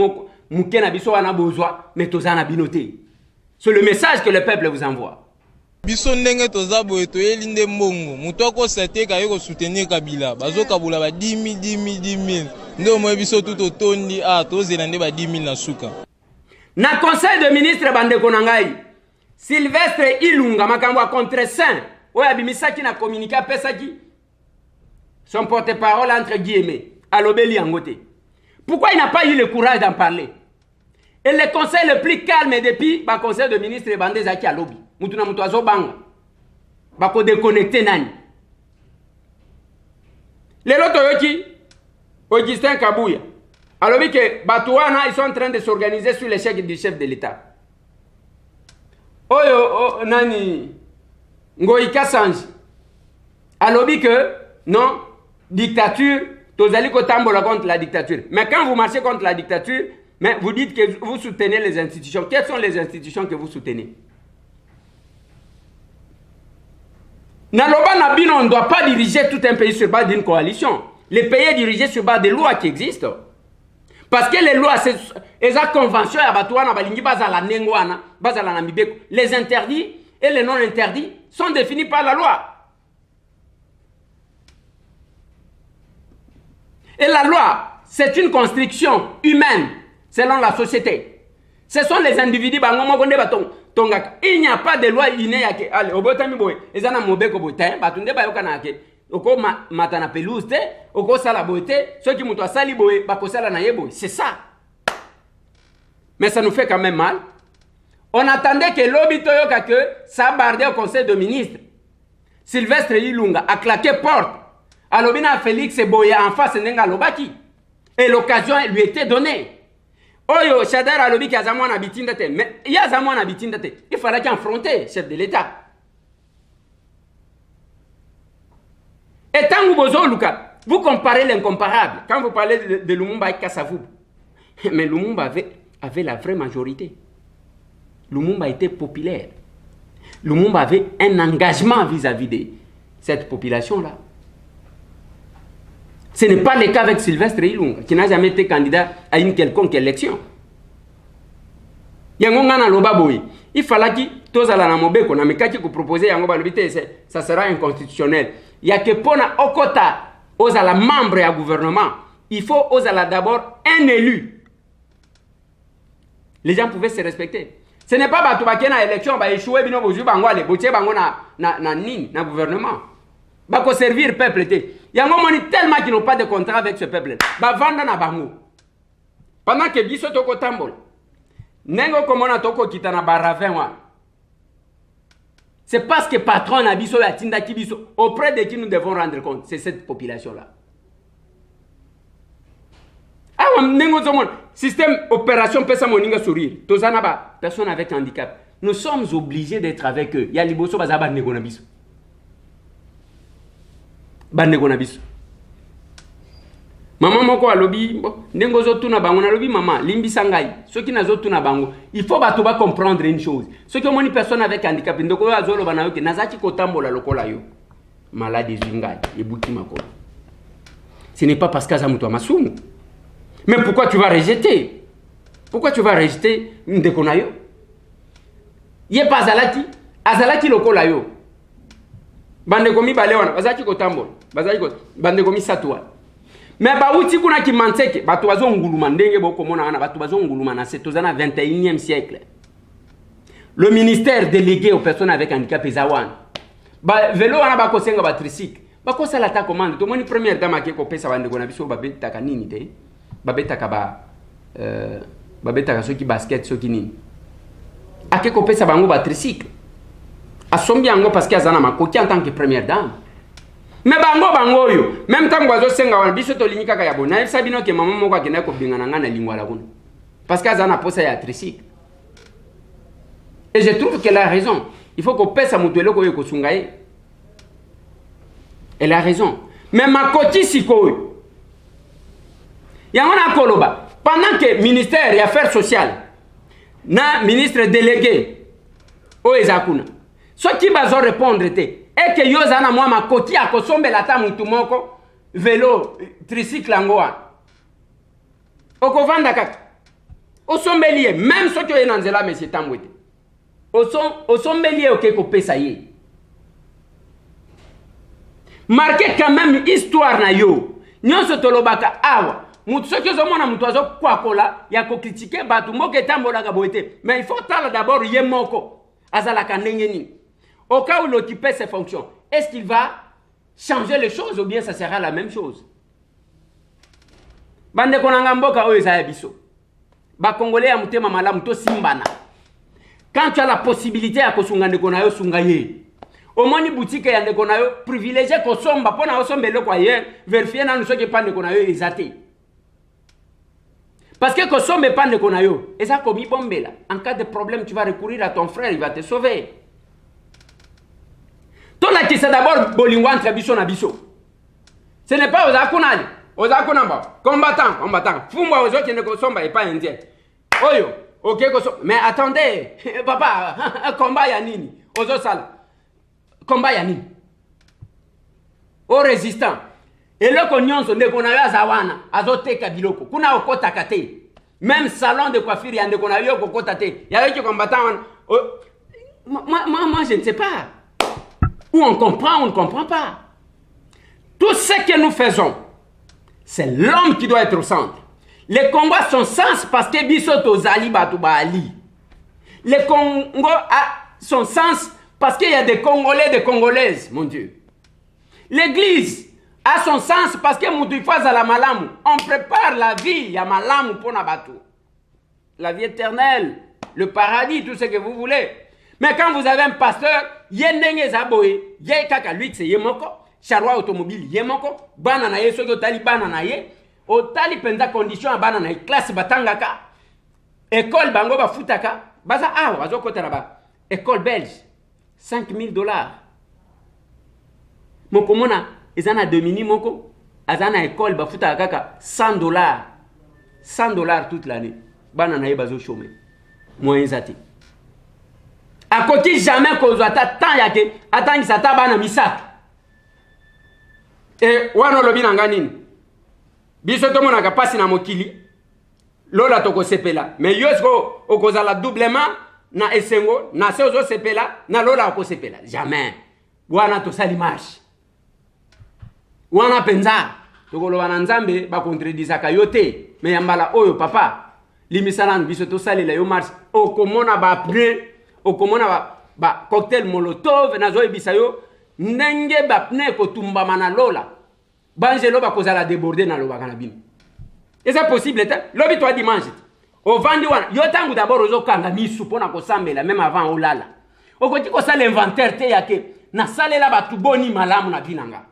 muke na biso wana bozwa mais tozana binoté. C'est le message que le peuple vous envoie.
Biso ndenge toza boye toyeli nde mbongo mutu akosate kaye kosoutenir Kabila bazokabula ba 10 000 nde omoye biso tout otondi tozela nde ba 10 000 na suka.
Na conseil de ministre bandeko na ngai Sylvestre Ilunga makambo a contre-saint oyo abimisaki na communiqué apesaki son porte-parole entre guillemets alobeli yango te. Pourquoi il n'a pas eu le courage d'en parler? Et le conseil le plus calme depuis le conseil de ministre bandé zaki à lobby. Mutuna mutu azobanga. Bako déconnecter nani. Lelo toyoki Augustin Kabouya. Alors que Batouana ils sont en train de s'organiser sur l'échec du chef de l'État. Oyo nani Ngoïka Sanji. Alors que non dictature tozali ko tambola contre la dictature. Mais quand vous marchez contre la dictature, mais vous dites que vous soutenez les institutions. Quelles sont les institutions que vous soutenez? Naloba Nabino, on ne doit pas diriger tout un pays sur base d'une coalition. Le pays est dirigé sur base des lois qui existent. Parce que les lois, c'est les conventions, les interdits et les non interdits sont définis par la loi. Et la loi, c'est une construction humaine selon la société. Ce sont les individus il n'y a pas de loi innée. Allez, au botami boy, ezana mobeko botin, batunde bayokana ke. Oko matana pelouse te, oko sala boite, ceux qui muto sali boy, bako sala na yebo, c'est ça. Mais ça nous fait quand même mal. On attendait que l'obito yoka que ça bardait au conseil de ministres. Sylvestre Ilunga a claqué porte. Alobina Félix Boya en face n'enga lobaki. Et l'occasion lui était donnée. Oyo Shadar alobi ki azamwana bitinda te. Mais il y a azamwana bitinda te. Il fallait qu'il affronte chef de l'État. Et tant que vous Luka, vous comparez l'incomparable. Quand vous parlez de Lumumba et Kassavou, mais Lumumba avait la vraie majorité. Lumumba était populaire. Lumumba avait un engagement vis-à-vis de cette population-là. Ce n'est pas le cas avec Sylvestre Ilunga, qui n'a jamais été candidat à une quelconque élection. Il fallait que tous à la mobeko, na mekaki ko proposer yango balobité, ça sera inconstitutionnel. Il y a que pona okota aux à la membre du gouvernement, il faut aux à la d'abord un élu. Les gens pouvaient se respecter. Ce n'est pas batu bakena élection ba échouer bino bozu bango ale botie bango na gouvernement. Bako servir peuple te. Yango moni tellement qu'ils n'ont pas de contrat avec ce peuple. Ba vanda na bango. Pendant que biso toko tambol. Nengo komona toko kitana baravin wa. C'est parce que patron na biso ya tinda ki biso auprès de qui nous devons rendre compte, c'est cette population là. Ah nengo zomon système opération pesa moninga sourire. Tozana ba personne avec handicap. Nous sommes obligés d'être avec eux. Ya liboso bazaba nego na biso. Bandeko na biso. Maman moko alobi ndengo zo tuna bango na lobi maman limbisa ngai soki na zo tuna bango il faut bato ba comprendre une chose soki omoni personne avec handicap ndoko azolo bana yoke nazaki kotambola lokola yo maladie zingai ebuki makolo. Ce n'est pas parce que azamuto masumu. Mais pourquoi tu vas rejeter? Pourquoi tu vas rejeter ndeko na yo? Ye pas azalaki lokola yo. Bandeko mi balewana bazaki kotambola bazaki ko bandeko mi satwa. Mais bauti kuna ki manseke batu bazo nguluma ndenge boko mona ana batu bazo nguluma na setozana 21e siècle. Le ministère délégué aux personnes avec handicap ezawan. Ba velo ana bako senga ba tricycle. Bako sala ta commande to moni première dame akeko pesa bandeko na biso babeta kanini te. Babeta ka babeta ka soki basket soki nini. Akeko pesa bango ba tricycle. Asombi yango parce que azana makoki en tant que première dame. Mais bango yo même tant que wazo senga wana biso to linyika ka yabo na sabino ke maman moko akenda ko bingana ngana lingwa la kuna parce qu'elle a posé à tricycle. Et je trouve qu'elle a raison. Il faut qu'on pèse à Moutouelo qu'on y sungaye. Elle a raison. Mais ma côté si quoi? Il y a un koloba. Pendant que le ministère des Affaires sociales, na ministre délégué, o ezakuna. Ce qui va répondre est que yozana moi ma côté à kosombe la ta mutumoko vélo tricycle angoa. Okovanda kaka. Osombelier même ce que est dans la monsieur Tambouete. Osombelier ok ko pesa ye. Marquez quand même histoire na yo. Nyonso tolobaka awa. Mutu soki ozomona mutu azokwakola ya ko critiquer batu moko etambolaka boete. Mais il faut tala d'abord ye moko azalaka ndenge nini. Au cas où l'occupait ses fonctions, est-ce qu'il va changer les choses ou bien ça sera la même chose? Bande konanga mboka oyo eza biso. Ba congolais ya mutema malamu to simbana. Quand tu as la possibilité ya kosunga ndeko na yo sunga ye. Au moins ni boutique ya ndeko na yo privilégié ko somba pona osombe loko aye vérifier na nso ke pa ndeko na yo ezate. Parce que quand on ne pas de konayo, et ça comme bombela. En cas de problème, tu vas recourir à ton frère, il va te sauver. Tout là qui c'est d'abord bolingwan trabiso na biso. Ce n'est pas aux akunali, aux akunamba, combattant. Fumba aux autres qui ne consomment pas indien. Oyo, ok, mais attendez, papa, combat yanini, aux autres salles. Combat yanini. Aux résistants. Et le konyonso ne konayo zawana azote kabiloko kuna okota kate même salon de coiffure yande konayo kokota te ya yo qui combattant moi je ne sais pas ou on comprend ou on ne comprend pas. Tout ce que nous faisons c'est l'homme qui doit être au centre. Les combats sont sens parce que bisoto zali batuba ali. Les Congo a son sens parce qu'il y a des Congolais des Congolaises mon Dieu. L'église a son sens parce que Moutouifaza la malamu. On prépare la vie, il y a malamu pour Nabatou. La vie éternelle, le paradis, tout ce que vous voulez. Mais quand vous avez un pasteur, Yendenge Zaboé, Yekaka lui c'est Yemoko, Charwa automobile Yemoko, Banana Yesogo Tali Banana Ye, Otali Penda condition à Banana, classe Batangaka, école Bango Bafutaka, Baza Awa, Zokotaraba, école belge, $5,000. Mokomona, Ezana Domini Moko, Azana école bafuta kaka $100. $100 toute l'année. Banana ye bazo chômer. Moyen zati. À côté jamais qu'on ata tant yake, attend ça ta bana misak. Et wano lobi nanganini. Biso to monaka pasi na mokili. Lola toko sepela. Mais yosko okozala doublement na esengo, na seozo sepela, na lola oko sepela. Jamais. Wana to sali marche. Wana penza tokolo wana nzambe ba contredisaka yote mais yambala oyo papa limisalanu biso to salela yo marche okomona ba pneu okomona ba cocktail molotov nazo ebisa yo ndenge ba pneu ko tumba mana lola banjelo ba kozala déborder na loba kana bino. Et c'est possible lobi toi dimanche au vandi wana yo tangu d'abord ozo kanga misu pona ko sambela même avant olala okoti ko sala inventaire te yake na salela ba tuboni malamu na binanga.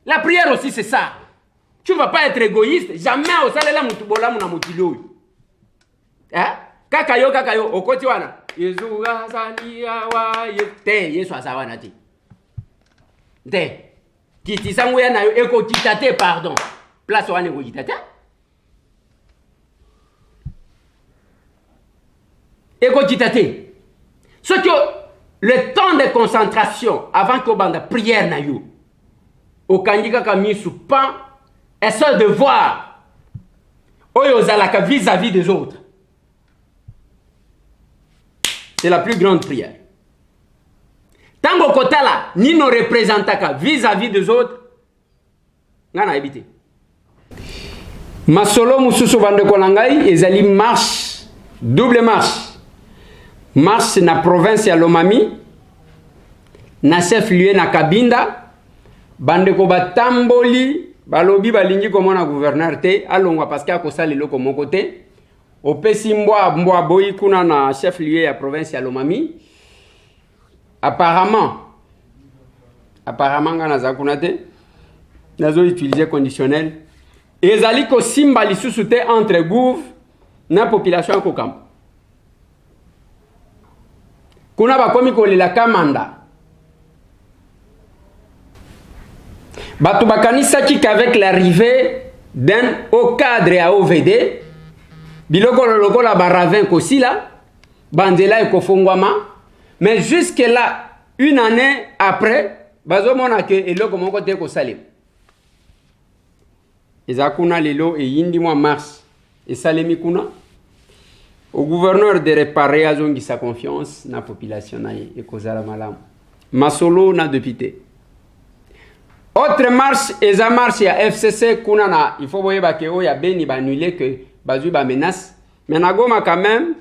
La prière aussi, c'est ça. Tu ne vas pas être égoïste. Jamais au salela mutubola muna mutilo. Hein? Kakayo, au côté wana. Yesu azalia wa yete. Yesu azawana ti. Te. Kiti sangu ya na yo eko kitate, pardon. Place wana eko kitate. Eko kitate. Ce que le temps de concentration avant que banda prière na yo. Au Kandika Kamisu pan est ce devoir oyozalaka vis-à-vis des autres. C'est la plus grande prière. Tango kotala ni no représentaka vis-à-vis des autres ngana habité. Masolo mususu bande kolangai ezali marche double marche. Marche na province ya Lomami na chef-lieu na Kabinda. Bande ko batamboli balobi balingi komona gouverneur te alongwa parce que akosali loko mon côté opesi mbwa boyi kuna na chef lieu ya province ya Lomami apparemment ngana za kuna te nazo utiliser conditionnel ezali kosimba lisusu te entre gouv na population ya kokamba. Kuna bakomi kolela kamanda. Bato bakanisaki qu'avec l'arrivée d'un haut cadre à OVD, biloko lokola baravin kosila, bandela ekofongwama, mais jusque là, une année après, bazomona ke eloko moko te kosalema. Ezakuna lelo e yindi mwa mars esalemi kuna au gouverneur de réparer azongi sa confiance na population na ye ekozala malamu. Masolo na député. Autre marche, eza marche ya FCC kuna na il faut boyeba ke o ya beni ba annuler que bazui ba menace. Mais na Goma quand même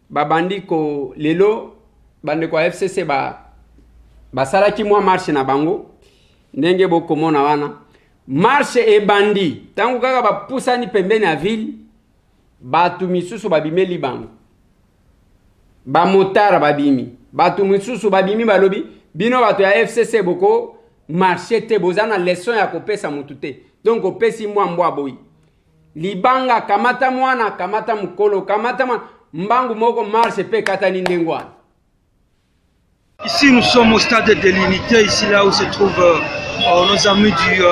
ba bandi ko lelo bande ko FCC ba salaki mwa marche na bango ndenge bokomona wana. Marche e bandi tangu kaka ba pusani pembeni ya ville batu misusu babimeli bango. Ba motara babimi. Batu misusu babimi balobi bino bato ya FCC boko marché te bozana leçon ya kopesa mutu te. Donc opesi mwa mbwa boyi. Libanga kamata mwana kamata mukolo kamata mbangu moko marche pe katani ndengwana.
Ici nous sommes au stade de l'unité, ici là où se trouvent nos amis du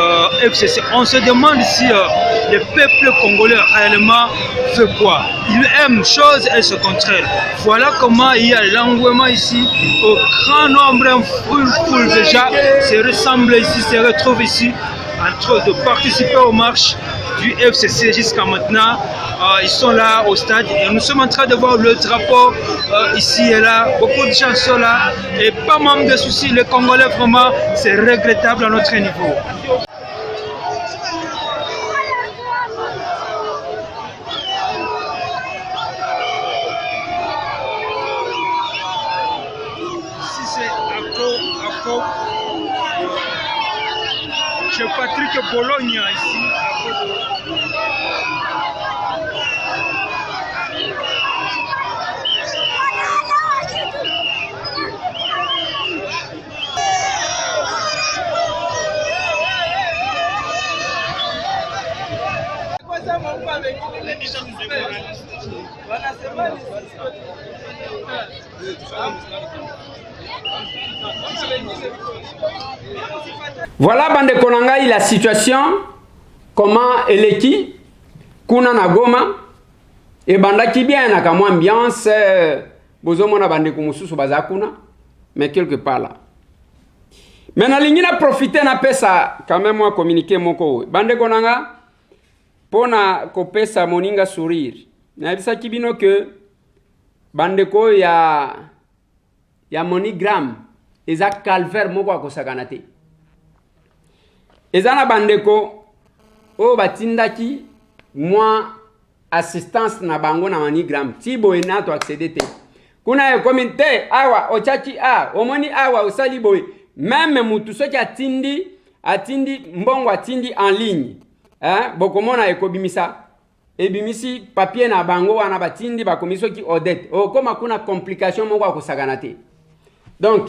FCC. On se demande si le peuple congolais réellement fait quoi. Il aime chose et ce contraire. Voilà comment il y a l'engouement ici. Au grand nombre, une foule déjà se ressemble ici, se retrouve ici en train de participer aux marches du FCC jusqu'à maintenant. Ils sont là au stade et nous sommes en train de voir le drapeau ici et là. Beaucoup de gens sont là et pas même de soucis. Les Congolais, vraiment, c'est regrettable à notre niveau. Ici, c'est Ako. Chez Patrick Bologne, ici.
Voilà bande konanga la situation comment eleki kuna na Goma e bandaki bien na kamwa ambiance bozomona bande kumususu bazakuna mais quelque part là. Mais na lingina profiter na pesa quand même moi communiquer moko bande konanga pona kopesa moninga sourire. Na bisa kibino que bande ko ya MoneyGram eza calvaire moko akosakana te. Ezana bandeko o batindaki moi assistance na bango na MoneyGram tibo enato accéder te. Kuna e komite awa ochaki omoni awa osali boy même mutu soki atindi mbongo atindi en ligne. Bokomona ekobimisa ebimisi papier na bango wana batindi bakomiso ki odette. Koma kuna complication moko akosakana te. Donc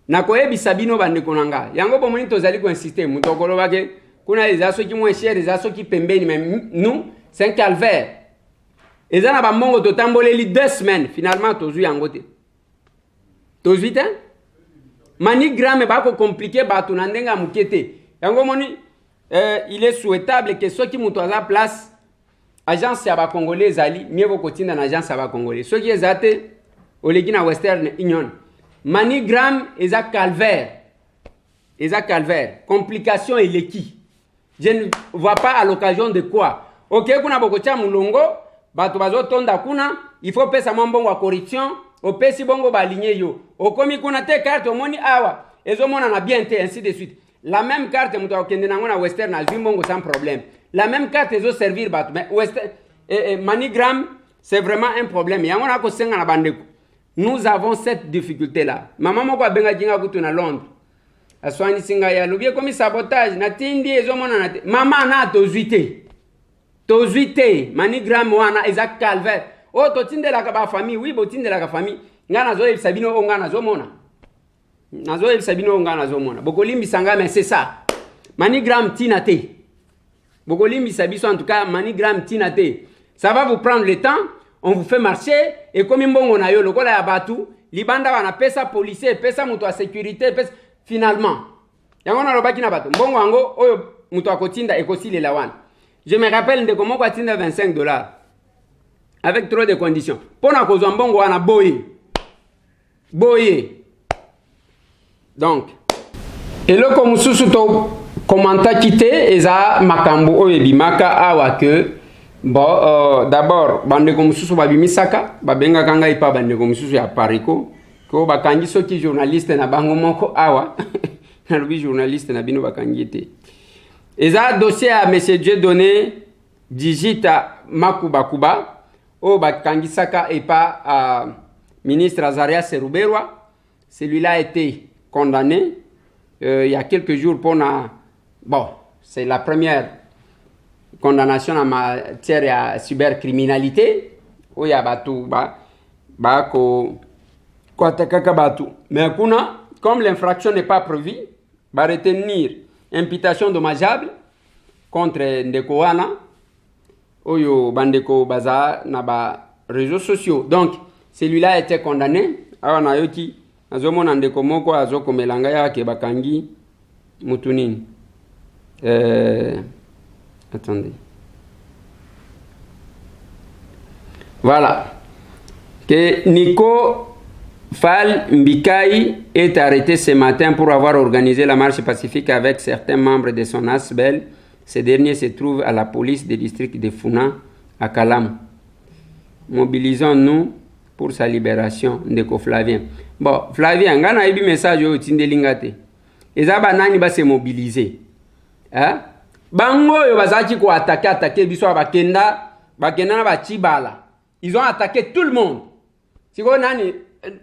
nakoyebisa bino bandeko nanga yango bomoni tozali ko insister mutokolo bake kuna ezaso ki moins cher ezaso ki pembeni mais nous c'est un calvaire ezana ba mongo totamboleli 2 semaines finalement tozui yango te tozui te MoneyGram ba ko compliquer ba to ndenga mukete yango moni il est souhaitable que ceux qui muto à place agence ya ba congolais zali mieux ko tinda na agence ya ba congolais ceux qui ezate olegina Western Union MoneyGram est à calvaire. Complication et l'équi. Je ne vois pas à l'occasion de quoi. Ok, kuna bokocha mulongo, bato bazo tonda kuna, il faut pesa mbongo wa corruption, o pesi bongo ba aligné yo. O komi kuna te carte omoni awa, ezo mona na bien te ainsi de suite. La même carte muto okende nango na Western na mbongo sans problème. La même carte ezo servir bato mais Western MoneyGram c'est vraiment un problème. Yango na ko senga na bandeko. Nous avons cette difficulté-là. Maman moko abenga jinga kutu na Londres. Aswani singa ya lobie komi sabotage na tindi ezomona na mama na tozuite. MoneyGram wana eza calvaire. To tindela ka ba famille, oui bo tindela ka famille. Ngana zo ebisa bino ngana zo mona. Nazo ebisa bino ngana zo mona. Bokolimbi sanga mais c'est ça. MoneyGram tina te. Bokolimbi Sabiso, en tout cas, Manigram Tinate. Ça va vous prendre le temps, on vous fait marcher, et comme Mbongo na yo, le kola ya batu, libanda wana pesa policier, pesa mutu a sécurité, pesa finalement. Yango na lobaki na batu. Mbongo ango, oyo mutu akotinda ekosile la wana. Je me rappelle de comment on tinda $25. Avec trop de conditions. Pona kozwa mbongo wana boye. Boye. Donc, eloko mususu to commenta kite eza makambo oyo bimaka awa que bon d'abord bandeko mususu babimisaka babengaka ngai pa bandeko mususu ya pariko ko bakangi soki journaliste na bango moko awa na lobi journaliste na bino bakangi te eza dossier à monsieur Dieudonné Digita Makubakuba o bakangi saka et pas ministre Azaria Seruberwa. Celui-là a été condamné il y a quelques jours pour bon, c'est la première condamnation en matière de cybercriminalité. Où il y a batu, mais comme l'infraction n'est pas prévue, va retenir imputation dommageable contre Ndekoana, Oyo Bandeko Baza na réseaux sociaux. Donc, celui-là a été condamné. Alors, on a eu qui azomona ndeko moko azoko melanga yake bakangi mutunini attendez, voilà que Nico Fall Mbikai est arrêté ce matin pour avoir organisé la marche pacifique avec certains membres de son ASBEL. Ces derniers se trouvent à la police du district de Funa à Kalam. Mobilisons-nous pour sa libération. Ndeko Flavien. Bon, Flavien, ngana ibi message yo tindelingate. Eza banani ba se mobiliser. Hein? Bango yo bazaki ko attaquer biso bakenda na ba chibala. Ils ont attaqué tout le monde. Siko nani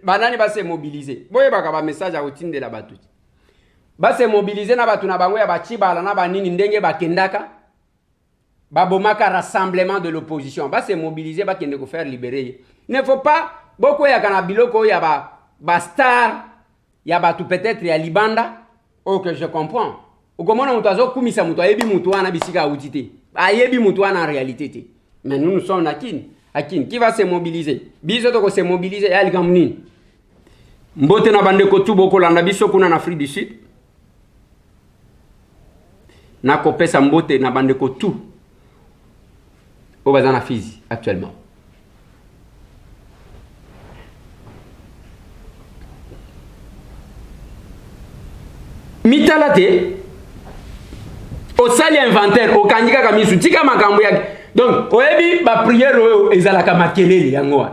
banani ba se mobiliser. Boye baka ba message a tindela batuti. Ba se mobiliser na batu na bango ya ba chibala na banini ndenge bakendaka. Ba bomaka rassemblement de l'opposition. Ba se mobiliser ba kende ko faire libérer. Il ne faut pas beaucoup ya kana biloko ya ba star ya batu peut-être ya libanda o que je comprends. O comment on doit kumisa mutu ayebi mutu wana bisika utite. Ayebi mutu wana en réalité te. Mais nous sommes à qui va se mobiliser? Biso to ko se mobiliser ya likamuni. Mbote na bande ko tu boko landa biso kuna na Afrique du Sud. Na ko pesa mbote na bande ko tu. O bazana Fizi actuellement. Mitalate au sali inventaire au kandika kamisu tika makambo yake. Donc oyebi ba prière oyo ezalaka makelele yango.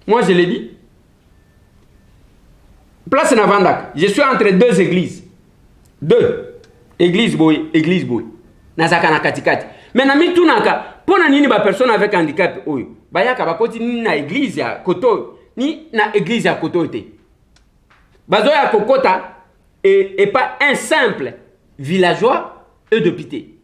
Moi je l'ai dit. Place na Vandak, je suis entre deux églises. Deux église boy. Nazaka na katikati. Mais na mitunaka pona nini ba personne avec handicap oyo. Bayaka bakoti ni na église ya koto ni na église ya koto te. Bazo ya kokota et pas un simple villageois et de pité.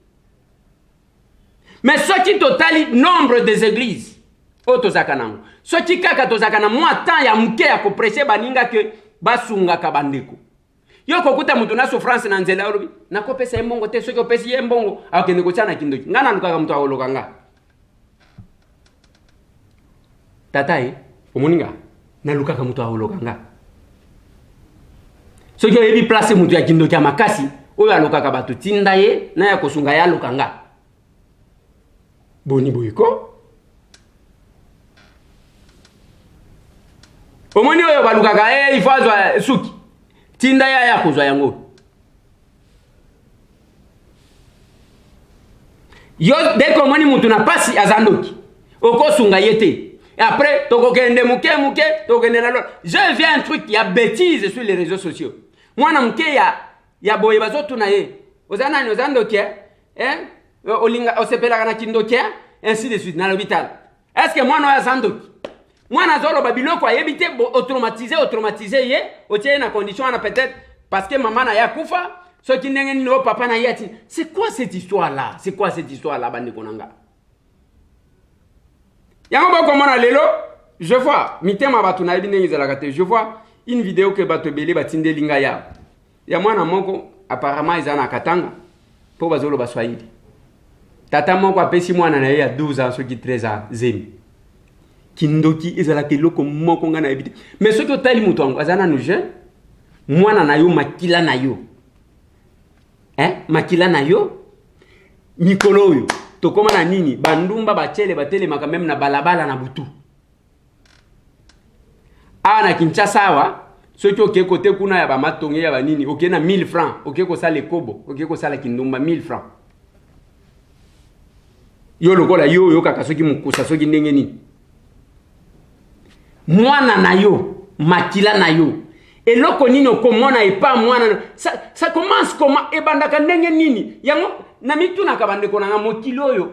Mais ce qui totalise nombre des églises, otozakanango. Ce qui kaka tozakana moi tant ya muke ya ko prêcher baninga que basunga kabandeko. Yo kokuta mutu na souffrance na nzela olobi na ko pesa mbongo te soki opesi ye mbongo akende ko chana kindoki. Ngana lukaka mutu awolokanga. Tatae omoninga na lukaka mutu awolokanga. Soki oyebi place mutu ya kindoki ya makasi oyo alokaka batu tinda ye na ya kosunga ya lokanga. Boni boyiko. Omoni oyo balukaka ifazwa suki. Tinda ya kozwa yango. Yo deko omoni mutu na pasi azandoki. Okosunga yete. Et après tokokende muke tokende na lo. Je viens un truc il y a bêtise sur les réseaux sociaux. Moi na muke ya boye bazotu na ye. Ozana ni ozandoki olinga osepela na kindoki ainsi de suite na l'hôpital. Est-ce que moi no azandoki? Moi na zolo babiloko ayebite automatiser ye otie na condition na peut-être parce que maman na ya kufa so ki ndenge ni papa na yati. C'est quoi cette histoire là bande konanga? Yango boko mona lelo je vois mitema batu na ndenge zalaka te. Je vois une vidéo que bato belé batinde linga ya mwana moko apparemment izana katanga po bazolo baswahili. tata moko apesi mwana na ye ya 12 ans soki 13 ans zemi kindoki ezalaka eloko moko nga na yebi te mais soki otali moto yango aza nanu jeune mwana na yo makila na yo makila na yo mikolo oyo tokoma na nini bandumba bachele batelemaka meme na balabala na butu na Kinshasa awa soki oke kote kuna ya bamatonge ya banini oke na 1000 francs oke kosala ekobo oke kosala kindumba 1000 francs yo lokola yo kaka soki mukusa soki ndenge nini mwana na yo makila na yo eloko nini okomona epa mwana ça commence comment ebandaka ndenge nini yango na mitunaka bandeko nanga mokili oyo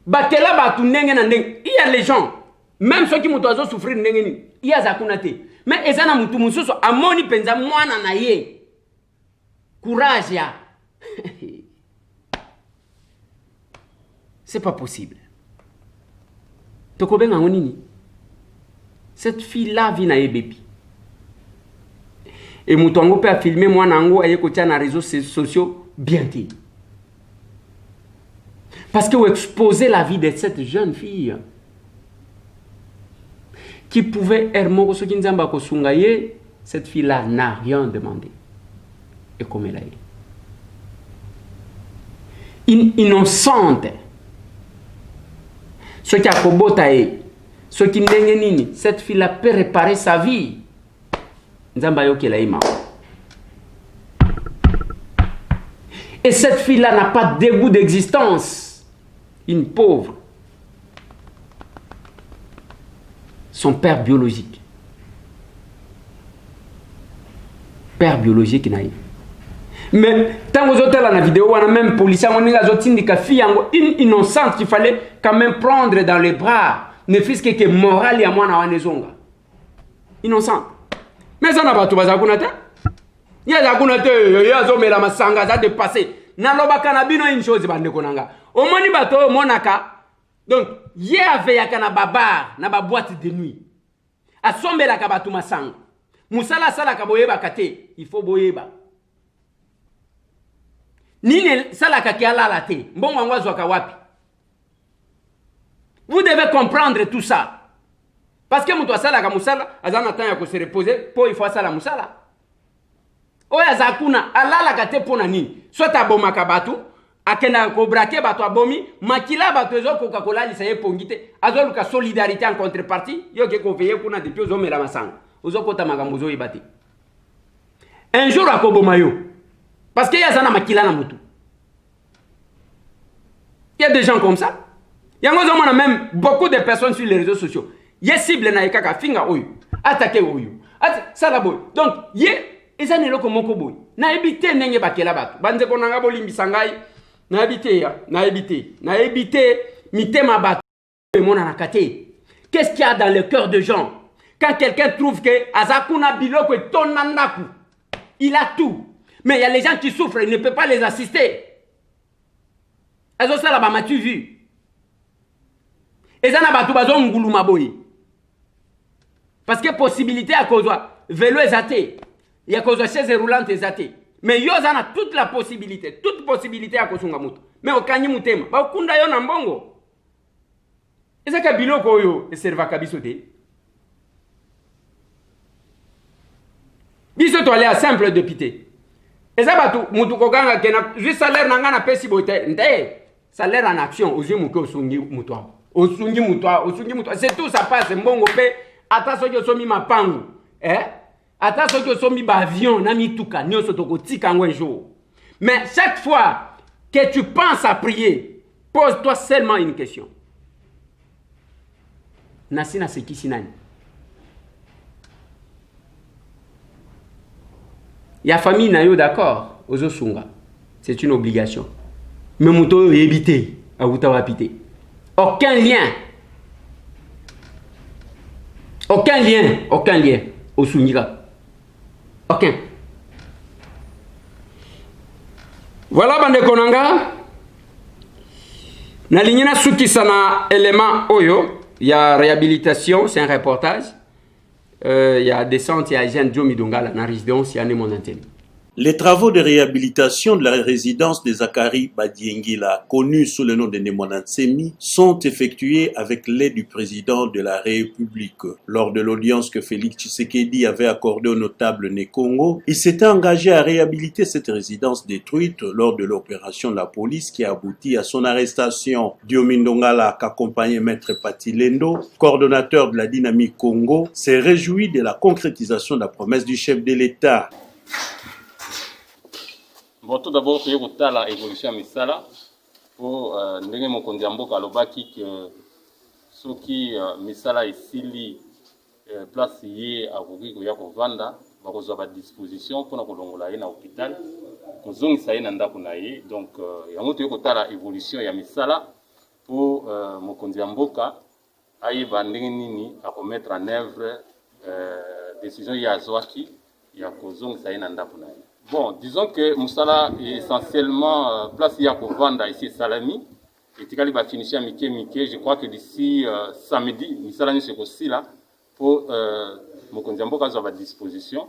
batela batu ndenge na ndenge il y a les gens même ceux qui moto azo souffrir ndenge nini il y a zakuna te mais ezana mutu mususu amoni penza mwana na ye courage ya c'est pas possible tokobenga ngonini cette fille là vit na yebepi et mutu ango pe a filmer mwana ango aye kotia na réseaux sociaux bien te parce que vous exposez la vie de cette jeune fille qui pouvait ermoko soki nzamba kosunga ye cette fille là n'a rien demandé et comme elle a innocente ce qui a kobota ye ce qui ndenge nini cette fille là peut réparer sa vie nzamba yokela ima et cette fille là n'a pas de dégoût d'existence une pauvre son père biologique naïf mais tant que vous êtes là dans la vidéo on a même policier on a zotindika fille une innocente qu'il fallait quand même prendre dans les bras ne fût-ce que morale ya mwana wanezonga innocent mais ça n'a pas tout bazakuna te ya zakuna te ya zomela masanga za dépasser na lobaka na bino une chose bande konanga au moni bato monaka donc ye aveyaka na babar na ba boîte de nuit asombelaka bato masanga musala sala ka boyeba kate il faut boyeba nini sala ka kialala te mbongo ngwazo ka wapi vous devez comprendre tout ça parce que muto sala ka musala azana temps ya ko se reposer po il faut sala musala oya zakuna alala kate pona nini soit abomaka bato akenda ko braquer bato abomi makila bato ezo ko kola lisaye pongite azo luka solidarité en contrepartie yo ke ko veye kuna depuis ozo mela masanga ozo kota makambo zo ibati un jour akoboma yo parce que ya zana makila na mutu il y a des gens comme ça yango zo mona même beaucoup de personnes sur les réseaux sociaux ye cible na ekaka finga oyo attaquer oyo sala boy donc ye ezane loko moko boy na ebite ndenge bakela bato banze konanga bolimbisa ngai na ebite mitema bato mona na kate qu'est-ce qu'il y a dans le cœur de gens quand quelqu'un trouve que azakuna biloko etonanaku il a tout mais il y a les gens qui souffrent il ne peut pas les assister azo sala ba matu vu ezana bato bazo nguluma boy parce que possibilité à cause vélo ezate il y a cause chaise roulante ezate mais yo zana toute possibilité à kosunga mutu mais okanyi mutema ba kunda yo na mbongo ezaka biloko yo eservaka biso te biso to aller à simple député ezaba tu mutu kokanga kena juste salaire nanga na pesi bote nde salaire en action ozu muko osungi mutu c'est tout ça passe mbongo pe ata soki osomi mapangu ata soki osomi ba avion na mituka nyoso tokotika ngo un jour mais chaque fois que tu penses à prier pose-toi seulement une question nasina sekisi nani ya famille na yo d'accord ozosunga c'est une obligation mais muto yebite abuta wapite aucun lien osungira aucun. Voilà bande konanga na lignina suki sana élément oyo il y a réhabilitation c'est un reportage il y a descente il y a Jean Jomi Dongala na résidence il y a mon antenne.
Les travaux de réhabilitation de la résidence de Zakari Badiengila, connue sous le nom de Ndemwana Ntsemi, sont effectués avec l'aide du président de la République. Lors de l'audience que Félix Tshisekedi avait accordée au notable Nekongo, il s'était engagé à réhabiliter cette résidence détruite lors de l'opération de la police qui a abouti à son arrestation. Diomi Ndongala, qu'accompagnait Maître Patilendo, coordonnateur de la dynamique Congo, s'est réjoui de la concrétisation de la promesse du chef de l'État.
Bon, tout d'abord, il y a l'évolution de Misala pour ndenge mokonzi ya mboka alobaki que soki Misala esili place ye akoki koya kovanda bakozwa ba disposition mpona kolongola ye na hôpital kozongisa ye na ndako na ye. Donc yango toyei kotala évolution ya Misala pour mokonzi ya mboka ayeba ndenge nini akomettre en œuvre décision ye azwaki ya kozongisa ye na ndako na ye. Bon, disons que Moussala est essentiellement place Yakovanda ici Salami. Et Tikali va finir à Mike. Je crois que d'ici samedi, Moussala n'est aussi là pour Mokondiambo à votre disposition.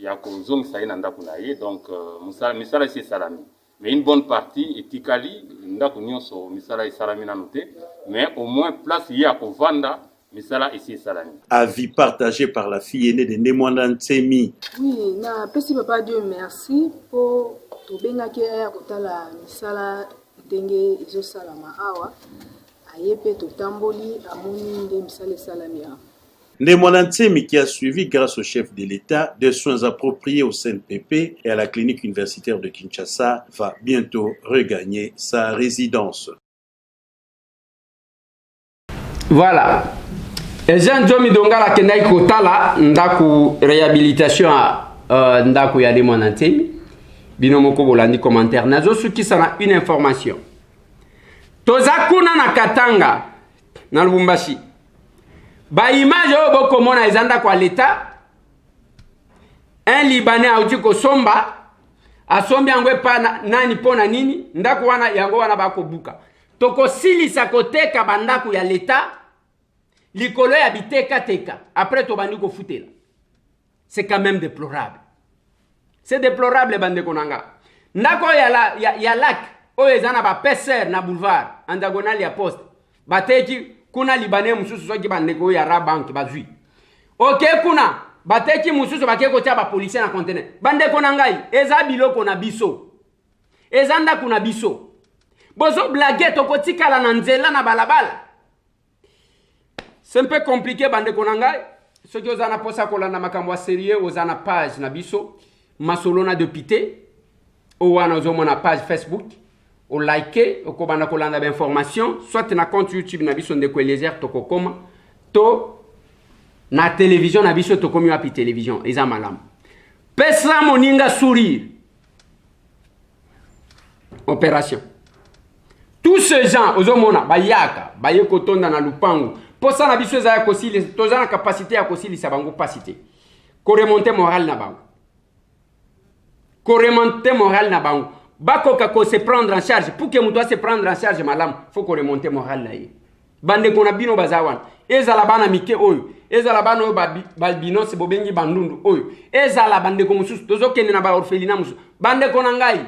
Yakozong Saïnanda Kunaye. Donc Moussala ici Salami. Mais une bonne partie est Tikali, Ndakunyon sur Moussala et Salami n'a noté. Mais au moins place Yakovanda. Misala ici Salami.
Avis partagé par la fille aînée de Ndemwana Ntsemi.
Oui, na pesi papa Dieu merci pour tobenga ki ya kotala misala ndenge izo salama awa ayepe totamboli amoni nde misala salami awa.
Ndemwana Ntsemi qui a suivi grâce au chef de l'État des soins appropriés au CNPP et à la clinique universitaire de Kinshasa va bientôt regagner sa résidence.
Voilà. Jean Diomi Ndongala kendai kotala ndaku réhabilitation ndaku ya Ndemwana Ntsemi bino moko bolandi commentaire nazo sukisa na une information tozakuna na Katanga na Lubumbashi ba image oyo bokomona ezanda kwa l'État un Libanais auti kosomba asombi yango epa nani pona nini ndaku wana yango wana bakobuka tokosilisa koteka bandaku ya l'État likolo ya biteka teka après tobandi ko futela. C'est quand même déplorable. C'est déplorable bande konanga. Ndako ya lac oyo ezana ba PCR na boulevard en diagonale ya poste. Bateki kuna Libanais mususu soki bandeko ya Rabank bazui. OK kuna bateki mususu bakeko tia ba policier na conteneur. Bande konangai eza biloko na biso. Ezanda kuna biso. Bozo blague tokotikala na nzela na balabala. C'est un peu compliqué bande konangai. Ce que vous avez posa kolanda makambo sérieux aux ana page na biso masolona de pité ou wana ozomona page Facebook o like o kobanda kolanda ba information soit na compte YouTube na biso ndeko Eliezer tokokoma to na télévision na biso tokomi wapi télévision eza malamu pesa moninga sourire opération tous ces gens ozomona bayaka bayekotonda na lupango. Pour ça, na biso za kosili, toza na capacité à kosili sa bango pasité. Ko remonter moral na bango. Ko remonter moral na bango. Bako kako se prendre en charge. Pour que muto se prendre en charge malam, faut ko remonter moral na ye. Bande kona bino bazawan. Ezala bana mike oyo. Ezala bana oyo balbino se bobengi bandundu oyo. Ezala bande ko mususu tozo kende na ba orphelinat mususu. Bande kona ngai.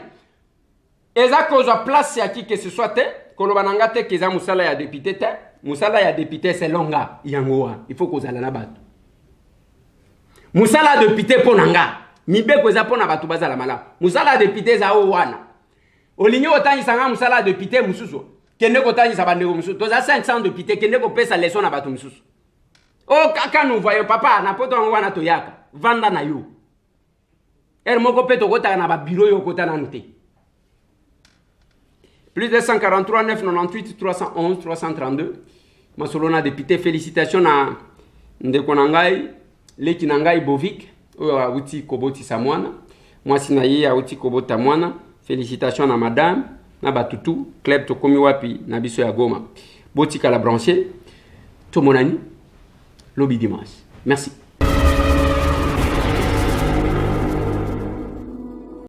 Eza kozwa place ya ki que ce soit te, koloba nanga te keza musala ya député te. Musala ya député c'est longa yangoa il faut kozala na bato musala député ponanga mibeko za pona bato bazala mala musala député za o wana olinyo otanyi sanga musala député mususu kende kotanyi sa bandeko mususu toza 500 député kende ko pesa leçon na bato mususu oh kaka nous voyons papa na poto wana toyaka vanda na yo moko peto kota na ba bureau yo kota na nte plus de 143 998 311 332 masolona député félicitations na ndeko nangai leki nangai Bovik oyo auti koboti samwana mwasi na ye auti kobota mwana félicitations na madame na batutu club tokomi wapi na biso ya Goma botika la brancher to monani lobi dimanche merci.